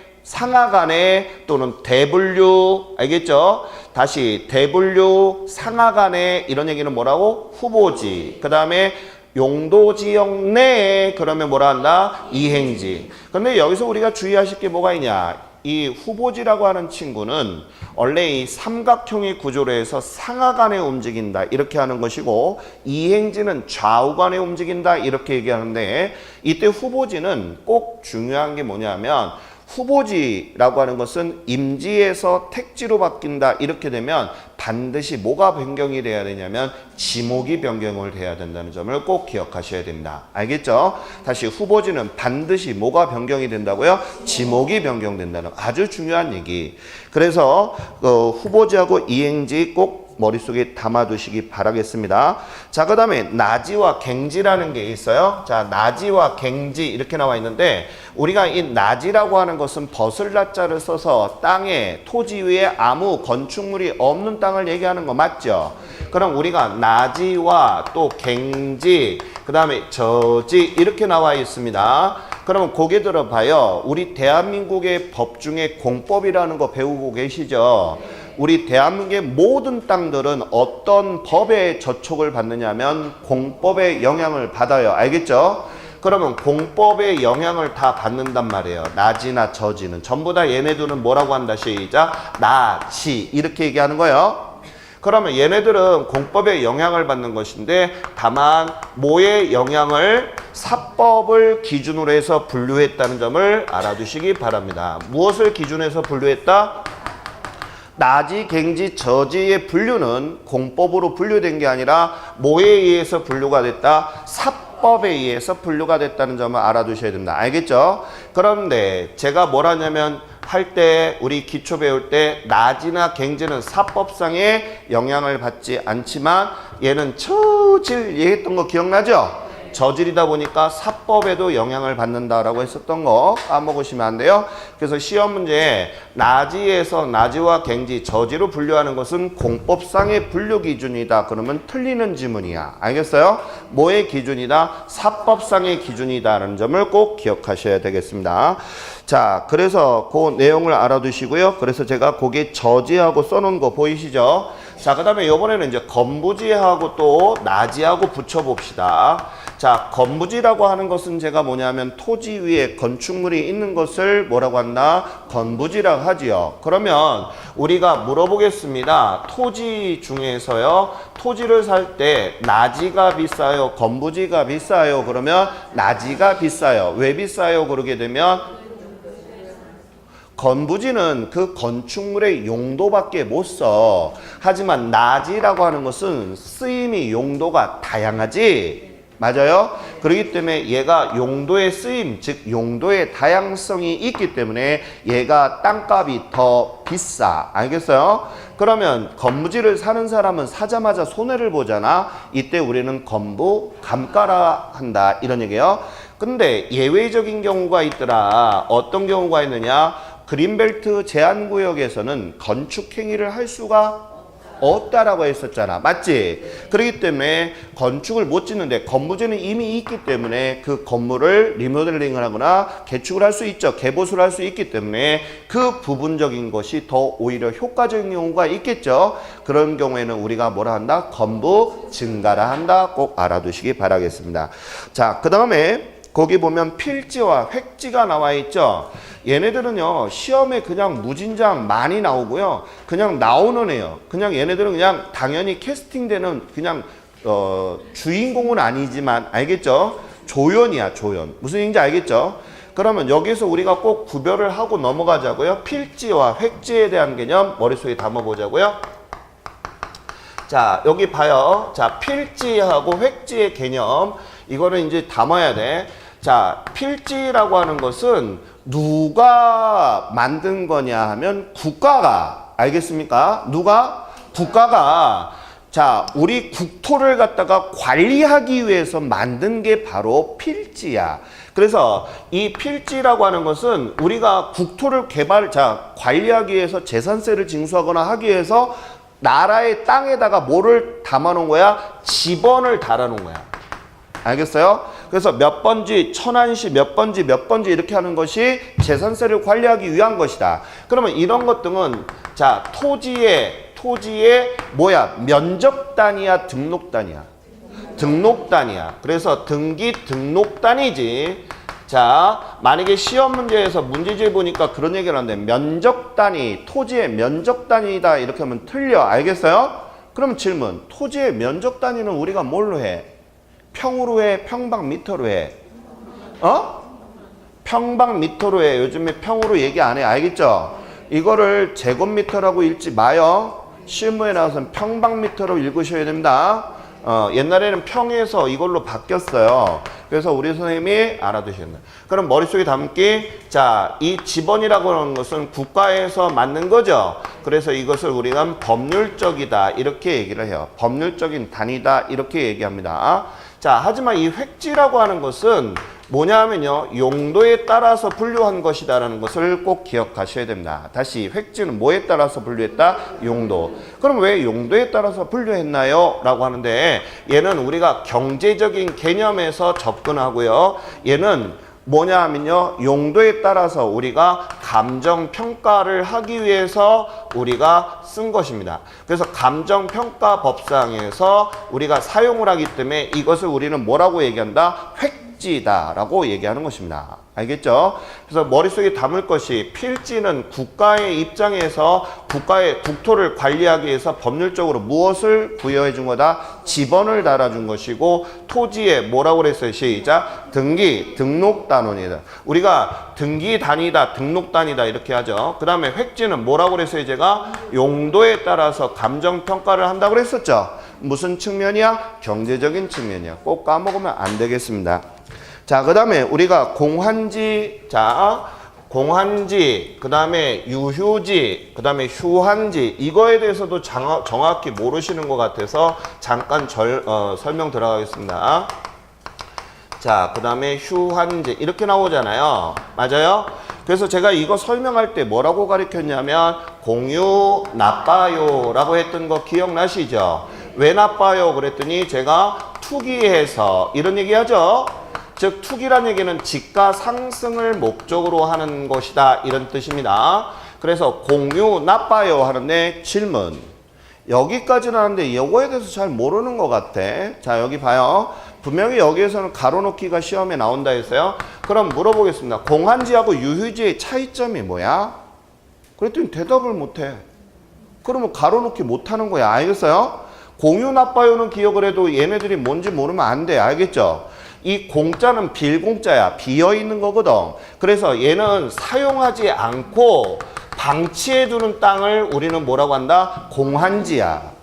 또는 대분류, 알겠죠? 다시 대분류, 상하간에 이런 얘기는 뭐라고? 후보지. 그 다음에 용도, 지역 내에 그러면 뭐라 한다? 이행지. 근데 여기서 우리가 주의하실 게 뭐가 있냐? 이 후보지라고 하는 친구는 원래 이 삼각형의 구조로 해서 상하간에 움직인다 이렇게 하는 것이고, 이행지는 좌우간에 움직인다 이렇게 얘기하는데, 이때 후보지는 꼭 중요한 게 뭐냐면 후보지라고 하는 것은 임지에서 택지로 바뀐다 이렇게 되면 반드시 뭐가 변경이 돼야 되냐면 지목이 변경을 돼야 된다는 점을 꼭 기억하셔야 됩니다. 알겠죠? 다시 후보지는 반드시 뭐가 변경이 된다고요? 지목이 변경된다는 아주 중요한 얘기. 그래서 후보지하고 이행지 꼭 꼭 머릿속에 담아두시기 바라겠습니다. 자, 그 다음에 나지와 갱지라는 게 있어요. 자, 나지와 갱지 이렇게 나와 있는데 우리가 이 나지라고 하는 것은 버슬나자를 써서 땅에 토지 위에 아무 건축물이 없는 땅을 얘기하는 거 맞죠? 그럼 우리가 나지와 또 갱지 그 다음에 저지 이렇게 나와 있습니다. 그러면 고개 들어봐요. 우리 대한민국의 법 중에 공법이라는 거 배우고 계시죠? 우리 대한민국의 모든 땅들은 어떤 법에 저촉을 받느냐면 공법의 영향을 받아요. 알겠죠? 그러면 공법의 영향을 다 받는단 말이에요. 나지나 저지는 전부 다 얘네들은 뭐라고 한다 시작 나지 이렇게 얘기하는 거예요. 그러면 얘네들은 공법의 영향을 받는 것인데 다만 뭐의 영향을 사법을 기준으로 해서 분류했다는 점을 알아두시기 바랍니다. 무엇을 기준해서 분류했다? 나지, 갱지, 저지의 분류는 공법으로 분류된 게 아니라 뭐에 의해서 분류가 됐다? 사법에 의해서 분류가 됐다는 점을 알아두셔야 됩니다. 알겠죠? 그런데 제가 뭘 하냐면 할 때 우리 기초 배울 때 나지나 갱지는 사법상의 영향을 받지 않지만 얘는 저질 얘기했던 거 기억나죠? 저질이다 보니까 사법에도 영향을 받는다라고 했었던 거 까먹으시면 안 돼요. 그래서 시험 문제에 나지에서 나지와 갱지, 저지로 분류하는 것은 공법상의 분류 기준이다. 그러면 틀리는 지문이야. 알겠어요? 뭐의 기준이다? 사법상의 기준이다라는 점을 꼭 기억하셔야 되겠습니다. 자, 그래서 그 내용을 알아두시고요. 그래서 제가 거기에 저지하고 써놓은 거 보이시죠? 자, 그 다음에 이번에는 이제 건부지하고 또 나지하고 붙여봅시다. 자, 건부지라고 하는 것은 제가 뭐냐면 토지 위에 건축물이 있는 것을 뭐라고 한다? 건부지라고 하지요. 그러면 우리가 물어보겠습니다. 토지 중에서요. 토지를 살 때 나지가 비싸요? 건부지가 비싸요? 그러면 나지가 비싸요. 왜 비싸요? 그러게 되면 건부지는 그 건축물의 용도밖에 못 써. 하지만 나지라고 하는 것은 쓰임이 용도가 다양하지. 맞아요? 그렇기 때문에 얘가 용도의 쓰임, 즉 용도의 다양성이 있기 때문에 얘가 땅값이 더 비싸. 알겠어요? 그러면 건부지를 사는 사람은 사자마자 손해를 보잖아. 이때 우리는 건부 감가라 한다. 이런 얘기예요. 근데 예외적인 경우가 있더라. 어떤 경우가 있느냐? 그린벨트 제한구역에서는 건축행위를 할 수가 없다라고 했었잖아. 맞지? 그렇기 때문에 건축을 못 짓는데 건부지는 이미 있기 때문에 그 건물을 리모델링을 하거나 개축을 할 수 있죠. 개보수를 할 수 있기 때문에 그 부분적인 것이 더 오히려 효과적인 경우가 있겠죠. 그런 경우에는 우리가 뭐라 한다? 건부 증가라 한다. 꼭 알아두시기 바라겠습니다. 자, 그 다음에 거기 보면 필지와 획지가 나와 있죠. 얘네들은요 시험에 그냥 무진장 많이 나오고요. 그냥 나오는 애요. 그냥 얘네들은 그냥 당연히 캐스팅되는 그냥 주인공은 아니지만 알겠죠? 조연이야 조연. 무슨 얘기인지 알겠죠? 그러면 여기서 우리가 꼭 구별을 하고 넘어가자고요. 필지와 획지에 대한 개념 머릿속에 담아보자고요. 자, 여기 봐요. 자, 필지하고 획지의 개념 이거는 이제 담아야 돼. 자, 필지라고 하는 것은 누가 만든 거냐 하면 국가가, 알겠습니까? 누가? 국가가 자, 우리 국토를 갖다가 관리하기 위해서 만든 게 바로 필지야. 그래서 이 필지라고 하는 것은 우리가 국토를 관리하기 위해서 재산세를 징수하거나 하기 위해서 나라의 땅에다가 뭐를 담아놓은 거야? 지번을 달아놓은 거야. 알겠어요? 그래서 몇 번지, 천안시 몇 번지 이렇게 하는 것이 재산세를 관리하기 위한 것이다. 그러면 이런 것들은 자, 토지의 뭐야? 면적 단위야, 등록 단위야? 등록 단위야. 그래서 등록 단위지. 자, 만약에 시험 문제에서 문제집 보니까 그런 얘기를 하는데 면적 단위, 토지의 면적 단위다 이렇게 하면 틀려. 알겠어요? 그럼 질문. 토지의 면적 단위는 우리가 뭘로 해? 평으로 해? 평방미터로 해? 평방미터로 해. 요즘에 평으로 얘기 안 해. 알겠죠? 이거를 제곱미터라고 읽지 마요. 실무에 나와서는 평방미터로 읽으셔야 됩니다. 옛날에는 평에서 이걸로 바뀌었어요. 그래서 우리 선생님이 알아두셨나요? 그럼 머릿속에 담기, 자, 이 지번이라고 하는 것은 국가에서 맞는 거죠. 그래서 이것을 우리가 법률적이다 이렇게 얘기를 해요. 법률적인 단위다 이렇게 얘기합니다. 자, 하지만 이 획지라고 하는 것은 뭐냐 하면요, 용도에 따라서 분류한 것이다라는 것을 꼭 기억하셔야 됩니다. 다시, 획지는 뭐에 따라서 분류했다? 용도. 그럼 왜 용도에 따라서 분류했나요? 라고 하는데, 얘는 우리가 경제적인 개념에서 접근하고요, 얘는 뭐냐 하면요, 용도에 따라서 우리가 감정평가를 하기 위해서 우리가 쓴 것입니다. 그래서 감정평가법상에서 우리가 사용을 하기 때문에 이것을 우리는 뭐라고 얘기한다? 획지다라고 얘기하는 것입니다. 알겠죠? 그래서 머릿속에 담을 것이, 필지는 국가의 입장에서 국가의 국토를 관리하기 위해서 법률적으로 무엇을 부여해 준 거다? 지번을 달아준 것이고, 토지에 뭐라고 그랬어요? 시작! 등기, 등록단원이다. 우리가 등기단이다, 등록단이다 이렇게 하죠. 그 다음에 획지는 뭐라고 그랬어요? 제가 용도에 따라서 감정평가를 한다고 그랬었죠. 무슨 측면이야? 경제적인 측면이야. 꼭 까먹으면 안 되겠습니다. 자, 그 다음에 우리가 공한지, 자, 공한지, 그 다음에 유휴지, 그 다음에 휴한지, 이거에 대해서도 정확히 모르시는 것 같아서 잠깐 설명 들어가겠습니다. 자, 그 다음에 휴한지, 이렇게 나오잖아요. 맞아요? 그래서 제가 이거 설명할 때 뭐라고 가르쳤냐면, 공유 나빠요 라고 했던 거 기억나시죠? 왜 나빠요? 그랬더니 제가 투기해서, 이런 얘기 하죠? 즉, 투기란 얘기는 지가 상승을 목적으로 하는 것이다, 이런 뜻입니다. 그래서 공유 나빠요 하는데 질문. 여기까지는 하는데 이거에 대해서 잘 모르는 것 같아. 자, 여기 봐요. 분명히 여기에서는 가로놓기가 시험에 나온다 했어요. 그럼 물어보겠습니다. 공한지하고 유휴지의 차이점이 뭐야? 그랬더니 대답을 못해. 그러면 가로놓기 못하는 거야. 알겠어요? 공유 나빠요는 기억을 해도 얘네들이 뭔지 모르면 안 돼. 알겠죠? 이 공짜는 빌공짜야. 비어있는 거거든. 그래서 얘는 사용하지 않고 방치해두는 땅을 우리는 뭐라고 한다? 공한지야.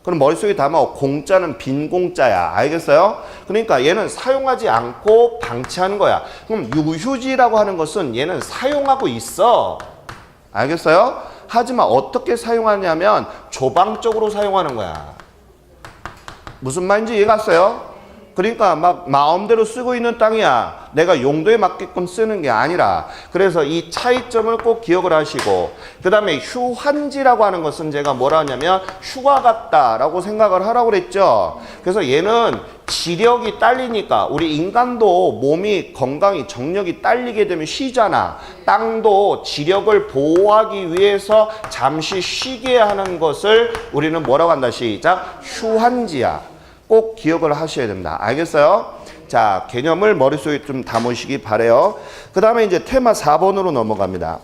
그럼 머릿속에 담아. 공짜는 빈 공짜야. 알겠어요? 그러니까 얘는 사용하지 않고 방치하는 거야. 그럼 유휴지라고 하는 것은 얘는 사용하고 있어. 알겠어요? 하지만 어떻게 사용하냐면 조방적으로 사용하는 거야. 무슨 말인지 이해 갔어요? 그러니까 막 마음대로 쓰고 있는 땅이야. 내가 용도에 맞게끔 쓰는 게 아니라. 그래서 이 차이점을 꼭 기억을 하시고, 그 다음에 휴한지라고 하는 것은 제가 뭐라 하냐면 휴가 같다라고 생각을 하라고 그랬죠. 그래서 얘는 지력이 딸리니까, 우리 인간도 몸이 건강이 정력이 딸리게 되면 쉬잖아. 땅도 지력을 보호하기 위해서 잠시 쉬게 하는 것을 우리는 뭐라고 한다? 시작! 휴한지야. 꼭 기억을 하셔야 됩니다. 알겠어요? 자, 개념을 머릿속에 좀 담으시기 바래요. 그 다음에 이제 테마 4번으로 넘어갑니다.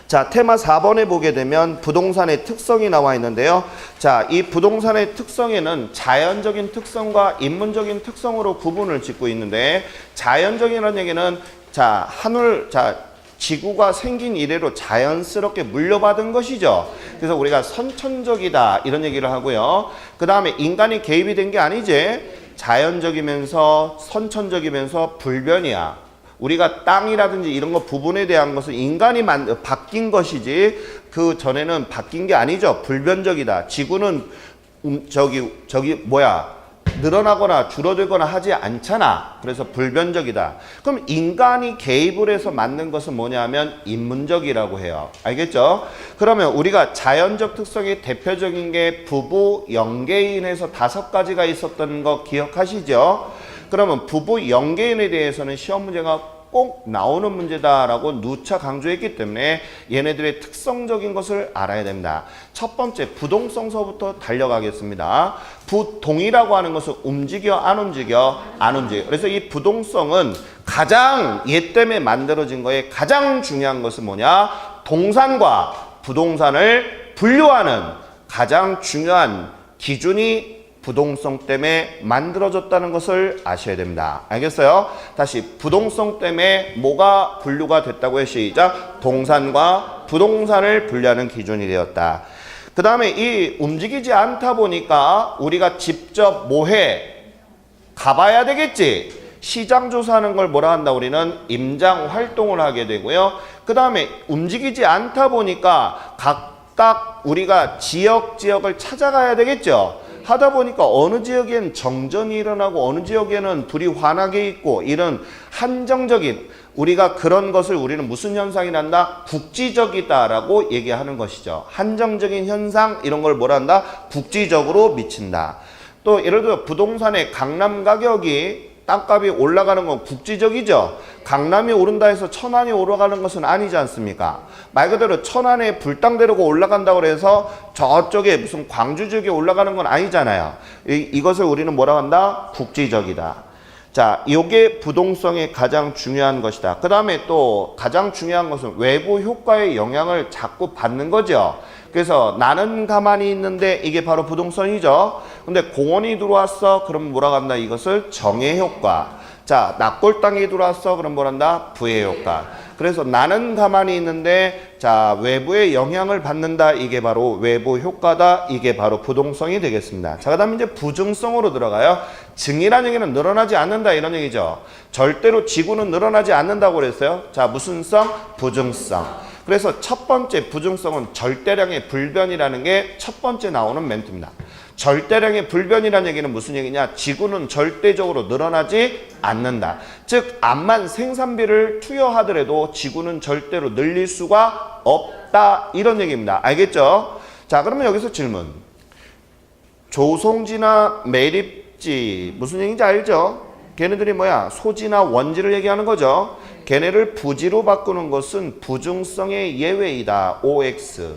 자, 테마 4번에 보게 되면 부동산의 특성이 나와 있는데요. 자, 이 부동산의 특성에는 자연적인 특성과 인문적인 특성으로 구분을 짓고 있는데, 자연적이라는 얘기는 자, 지구가 생긴 이래로 자연스럽게 물려받은 것이죠. 그래서 우리가 선천적이다 이런 얘기를 하고요. 그 다음에 인간이 개입이 된 게 아니지. 자연적이면서 선천적이면서 불변이야. 우리가 땅이라든지 이런 거 부분에 대한 것은 인간이 바뀐 것이지 그 전에는 바뀐 게 아니죠. 불변적이다. 지구는 늘어나거나 줄어들거나 하지 않잖아. 그래서 불변적이다. 그럼 인간이 개입을 해서 만든 것은 뭐냐면 인문적이라고 해요. 알겠죠? 그러면 우리가 자연적 특성이 대표적인 게 부부 영계인에서 5가지가 있었던 거 기억하시죠? 그러면 부부 영계인에 대해서는 시험 문제가 꼭 나오는 문제다라고 누차 강조했기 때문에 얘네들의 특성적인 것을 알아야 됩니다. 첫 번째, 부동성서부터 달려가겠습니다. 부동이라고 하는 것은 움직여, 안 움직여? 안 움직여. 그래서 이 부동성은 가장 얘 때문에 만들어진 거에 가장 중요한 것은 뭐냐? 동산과 부동산을 분류하는 가장 중요한 기준이 부동성 때문에 만들어졌다는 것을 아셔야 됩니다. 알겠어요? 다시, 부동성 때문에 뭐가 분류가 됐다고 해? 시작! 동산과 부동산을 분류하는 기준이 되었다. 그 다음에 이 움직이지 않다 보니까 우리가 직접 뭐해? 가봐야 되겠지. 시장 조사하는 걸 뭐라 한다? 우리는 임장 활동을 하게 되고요. 그 다음에 움직이지 않다 보니까 각각 우리가 지역을 찾아가야 되겠죠. 하다 보니까 어느 지역엔 정전이 일어나고 어느 지역에는 불이 환하게 있고 이런 한정적인 우리가 그런 것을 우리는 무슨 현상이 난다? 국지적이다라고 얘기하는 것이죠. 한정적인 현상 이런 걸 뭐라 한다? 국지적으로 미친다. 또 예를 들어 부동산의 강남 가격이 땅값이 올라가는 건 국지적이죠. 강남이 오른다 해서 천안이 올라가는 것은 아니지 않습니까? 말 그대로 천안에 불당대로가 올라간다고 해서 저쪽에 무슨 광주 지역에 올라가는 건 아니잖아요. 이것을 우리는 뭐라고 한다? 국지적이다. 자, 이게 부동성의 가장 중요한 것이다. 그 다음에 또 가장 중요한 것은 외부 효과의 영향을 자꾸 받는 거죠. 그래서 나는 가만히 있는데 이게 바로 부동성이죠. 근데 공원이 들어왔어. 그럼 뭐라고 한다? 이것을 정의 효과. 자, 납골당이 들어왔어. 그럼 뭐란다? 부의 효과. 그래서 나는 가만히 있는데 자, 외부의 영향을 받는다. 이게 바로 외부 효과다. 이게 바로 부동성이 되겠습니다. 자, 그 다음에 이제 부증성으로 들어가요. 증이라는 얘기는 늘어나지 않는다 이런 얘기죠. 절대로 지구는 늘어나지 않는다고 그랬어요. 자, 무슨 성? 부증성. 그래서 첫 번째 부증성은 절대량의 불변이라는 게 첫 번째 나오는 멘트입니다. 절대량의 불변이라는 얘기는 무슨 얘기냐? 지구는 절대적으로 늘어나지 않는다. 즉 암만 생산비를 투여하더라도 지구는 절대로 늘릴 수가 없다. 이런 얘기입니다. 알겠죠? 자, 그러면 여기서 질문. 조송지나 매립지 무슨 얘기인지 알죠? 걔네들이 뭐야? 소지나 원지를 얘기하는 거죠. 걔네를 부지로 바꾸는 것은 부중성의 예외이다. OX.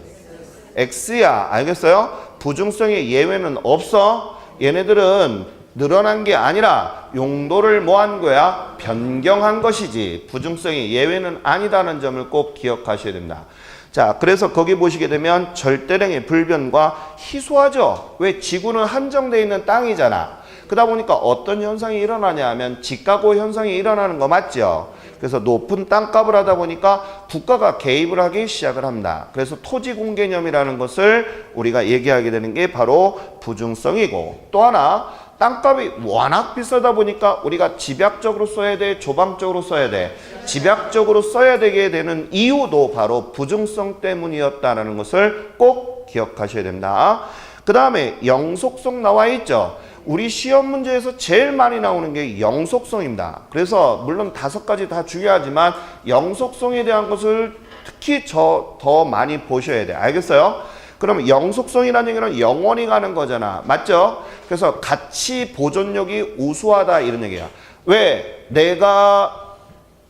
X야. 알겠어요? 부중성의 예외는 없어. 얘네들은 늘어난 게 아니라 용도를 뭐 한 거야? 변경한 것이지. 부중성의 예외는 아니다는 점을 꼭 기억하셔야 됩니다. 자, 그래서 거기 보시게 되면 절대량의 불변과 희소하죠. 왜? 지구는 한정되어 있는 땅이잖아. 그러다 보니까 어떤 현상이 일어나냐 하면 지가고 현상이 일어나는 거 맞죠? 그래서 높은 땅값을 하다 보니까 국가가 개입을 하기 시작을 합니다. 그래서 토지공개념이라는 것을 우리가 얘기하게 되는 게 바로 부중성이고, 또 하나 땅값이 워낙 비싸다 보니까 우리가 집약적으로 써야 돼? 조방적으로 써야 돼? 집약적으로 써야 되게 되는 이유도 바로 부중성 때문이었다는 것을 꼭 기억하셔야 됩니다. 그 다음에 영속성 나와 있죠. 우리 시험 문제에서 제일 많이 나오는 게 영속성입니다. 그래서 물론 5가지 다 중요하지만 영속성에 대한 것을 특히 더 많이 보셔야 돼요. 알겠어요? 그럼 영속성이라는 얘기는 영원히 가는 거잖아. 맞죠? 그래서 가치 보존력이 우수하다 이런 얘기야. 왜? 내가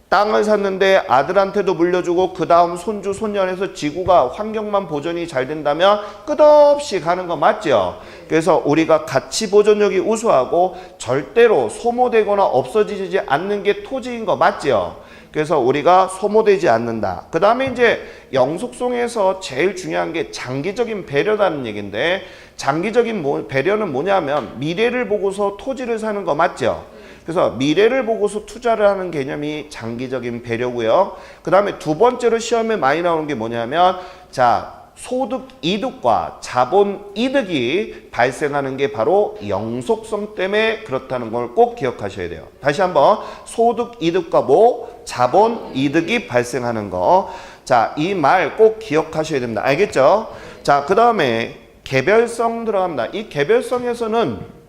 땅을 샀는데 아들한테도 물려주고 그 다음 손주 손녀해서 지구가 환경만 보존이 잘 된다면 끝없이 가는 거 맞죠? 그래서 우리가 가치 보존력이 우수하고 절대로 소모되거나 없어지지 않는 게 토지인 거 맞죠? 그래서 우리가 소모되지 않는다. 그 다음에 이제 영속성에서 제일 중요한 게 장기적인 배려라는 얘기인데, 장기적인 배려는 뭐냐면 미래를 보고서 토지를 사는 거 맞죠? 그래서 미래를 보고서 투자를 하는 개념이 장기적인 배려고요. 그 다음에 두 번째로 시험에 많이 나오는 게 뭐냐면, 자, 소득 이득과 자본 이득이 발생하는 게 바로 영속성 때문에 그렇다는 걸 꼭 기억하셔야 돼요. 다시 한번 소득 이득과 뭐? 자본 이득이 발생하는 거. 자, 이 말 꼭 기억하셔야 됩니다. 알겠죠? 자, 그 다음에 개별성 들어갑니다. 이 개별성에서는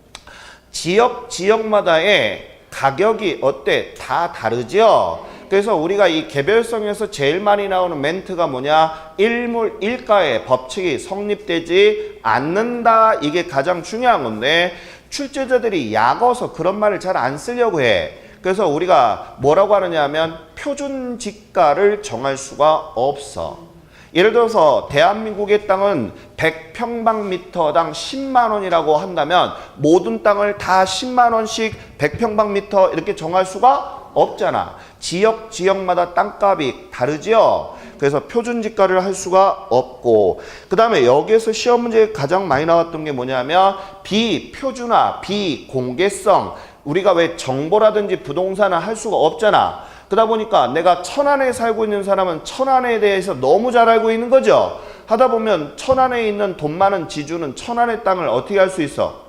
지역마다의 가격이 어때? 다 다르죠? 그래서 우리가 이 개별성에서 제일 많이 나오는 멘트가 뭐냐? 일물일가의 법칙이 성립되지 않는다. 이게 가장 중요한 건데, 출제자들이 약어서 그런 말을 잘 안 쓰려고 해. 그래서 우리가 뭐라고 하느냐 하면 표준 지가를 정할 수가 없어. 예를 들어서 대한민국의 땅은 100평방미터당 10만 원이라고 한다면 모든 땅을 다 10만 원씩 100평방미터 이렇게 정할 수가 없잖아. 지역마다 땅값이 다르죠. 그래서 표준지가를 할 수가 없고, 그 다음에 여기에서 시험 문제에 가장 많이 나왔던 게 뭐냐면 비표준화, 비공개성. 우리가 왜 정보라든지 부동산을 할 수가 없잖아. 그러다 보니까 내가 천안에 살고 있는 사람은 천안에 대해서 너무 잘 알고 있는 거죠. 하다 보면 천안에 있는 돈 많은 지주는 천안의 땅을 어떻게 할 수 있어?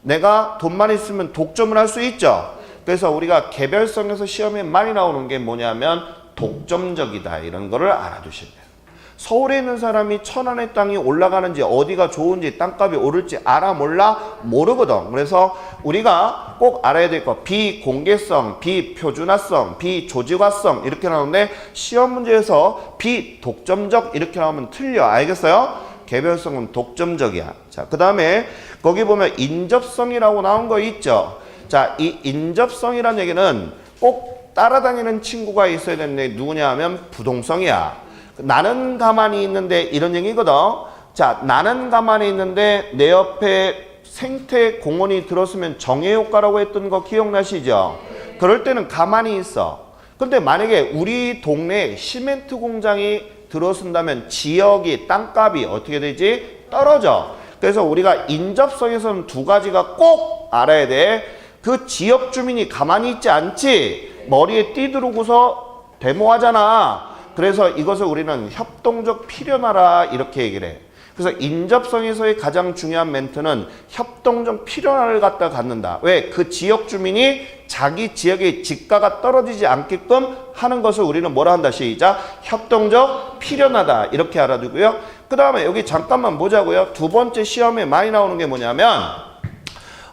내가 돈만 있으면 독점을 할 수 있죠. 그래서 우리가 개별성에서 시험에 많이 나오는 게 뭐냐면 독점적이다, 이런 거를 알아두시면 돼요. 서울에 있는 사람이 천안의 땅이 올라가는지 어디가 좋은지 땅값이 오를지 알아 몰라? 모르거든. 그래서 우리가 꼭 알아야 될 거, 비공개성, 비표준화성, 비조직화성 이렇게 나오는데 시험 문제에서 비독점적 이렇게 나오면 틀려. 알겠어요? 개별성은 독점적이야. 자, 그 다음에 거기 보면 인접성이라고 나온 거 있죠. 자, 이 인접성이라는 얘기는 꼭 따라다니는 친구가 있어야 되는데 누구냐 하면 부동성이야. 나는 가만히 있는데 이런 얘기거든. 자, 나는 가만히 있는데 내 옆에 생태 공원이 들었으면 정해효과라고 했던 거 기억나시죠? 그럴 때는 가만히 있어. 근데 만약에 우리 동네에 시멘트 공장이 들어선다면 지역이 땅값이 어떻게 되지? 떨어져. 그래서 우리가 인접성에서는 두 가지가 꼭 알아야 돼. 그 지역 주민이 가만히 있지 않지. 머리에 띠들어오고서 데모하잖아. 그래서 이것을 우리는 협동적 필연화라 이렇게 얘기를 해. 그래서 인접성에서의 가장 중요한 멘트는 협동적 필연화를 갖다 갖는다. 왜? 그 지역 주민이 자기 지역의 지가가 떨어지지 않게끔 하는 것을 우리는 뭐라 한다? 시작. 협동적 필연화다. 이렇게 알아두고요. 그 다음에 여기 잠깐만 보자고요. 두 번째 시험에 많이 나오는 게 뭐냐면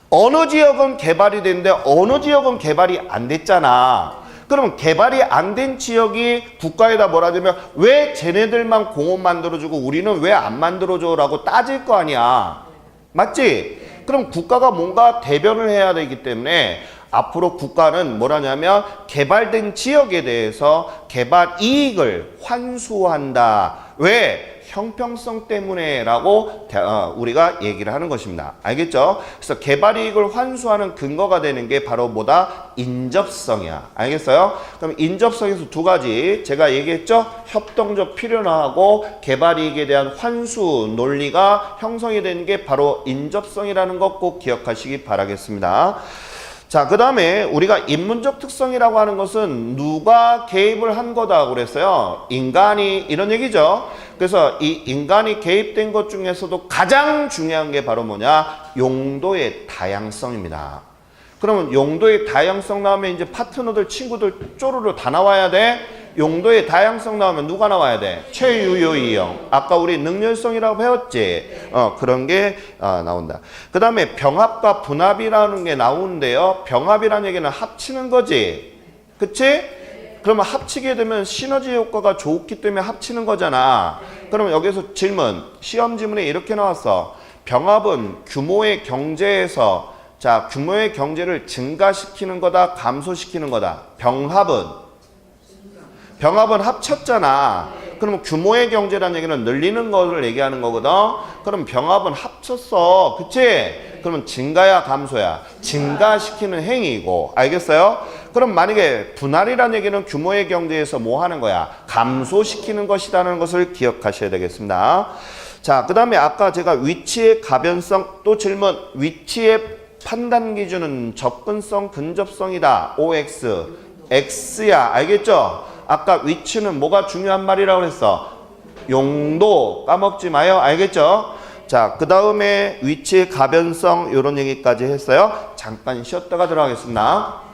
어느 지역은 개발이 됐는데 어느 지역은 개발이 안 됐잖아. 그러면 개발이 안 된 지역이 국가에다 뭐라 하면 왜 쟤네들만 공원 만들어주고 우리는 왜 안 만들어줘? 라고 따질 거 아니야. 맞지? 그럼 국가가 뭔가 대변을 해야 되기 때문에 앞으로 국가는 뭐라냐면 개발된 지역에 대해서 개발 이익을 환수한다. 왜? 형평성 때문에 라고 우리가 얘기를 하는 것입니다. 알겠죠? 그래서 개발 이익을 환수하는 근거가 되는 게 바로 뭐다? 인접성이야. 알겠어요? 그럼 인접성에서 두 가지 제가 얘기했죠? 협동적 필연화하고 개발 이익에 대한 환수 논리가 형성이 되는 게 바로 인접성이라는 것 꼭 기억하시기 바라겠습니다. 자, 그 다음에 우리가 인문적 특성이라고 하는 것은 누가 개입을 한 거다 그랬어요? 인간이, 이런 얘기죠. 그래서 이 인간이 개입된 것 중에서도 가장 중요한 게 바로 뭐냐? 용도의 다양성입니다. 그러면 용도의 다양성 나오면 이제 파트너들, 친구들 쪼르르 다 나와야 돼. 용도의 다양성 나오면 누가 나와야 돼? 최유효이형. 아까 우리 능률성이라고 배웠지? 그런 게 나온다. 그 다음에 병합과 분합이라는 게 나오는데요. 병합이라는 얘기는 합치는 거지. 그치? 그러면 합치게 되면 시너지 효과가 좋기 때문에 합치는 거잖아. 그러면 여기서 질문, 시험 지문에 이렇게 나왔어. 병합은 규모의 경제에서, 자, 규모의 경제를 증가시키는 거다, 감소시키는 거다. 병합은 합쳤잖아. 그러면 규모의 경제라는 얘기는 늘리는 것을 얘기하는 거거든. 그럼 병합은 합쳤어. 그치? 그러면 증가야 감소야? 증가시키는 행위이고. 알겠어요? 그럼 만약에 분할이라는 얘기는 규모의 경제에서 뭐 하는 거야? 감소시키는 것이라는 것을 기억하셔야 되겠습니다. 자, 그 다음에 아까 제가 위치의 가변성, 또 질문. 위치의 판단 기준은 접근성, 근접성이다. OX. X야. 알겠죠? 아까 위치는 뭐가 중요한 말이라고 했어? 용도 까먹지 마요. 알겠죠? 자, 그 다음에 위치의 가변성 이런 얘기까지 했어요. 잠깐 쉬었다가 들어가겠습니다.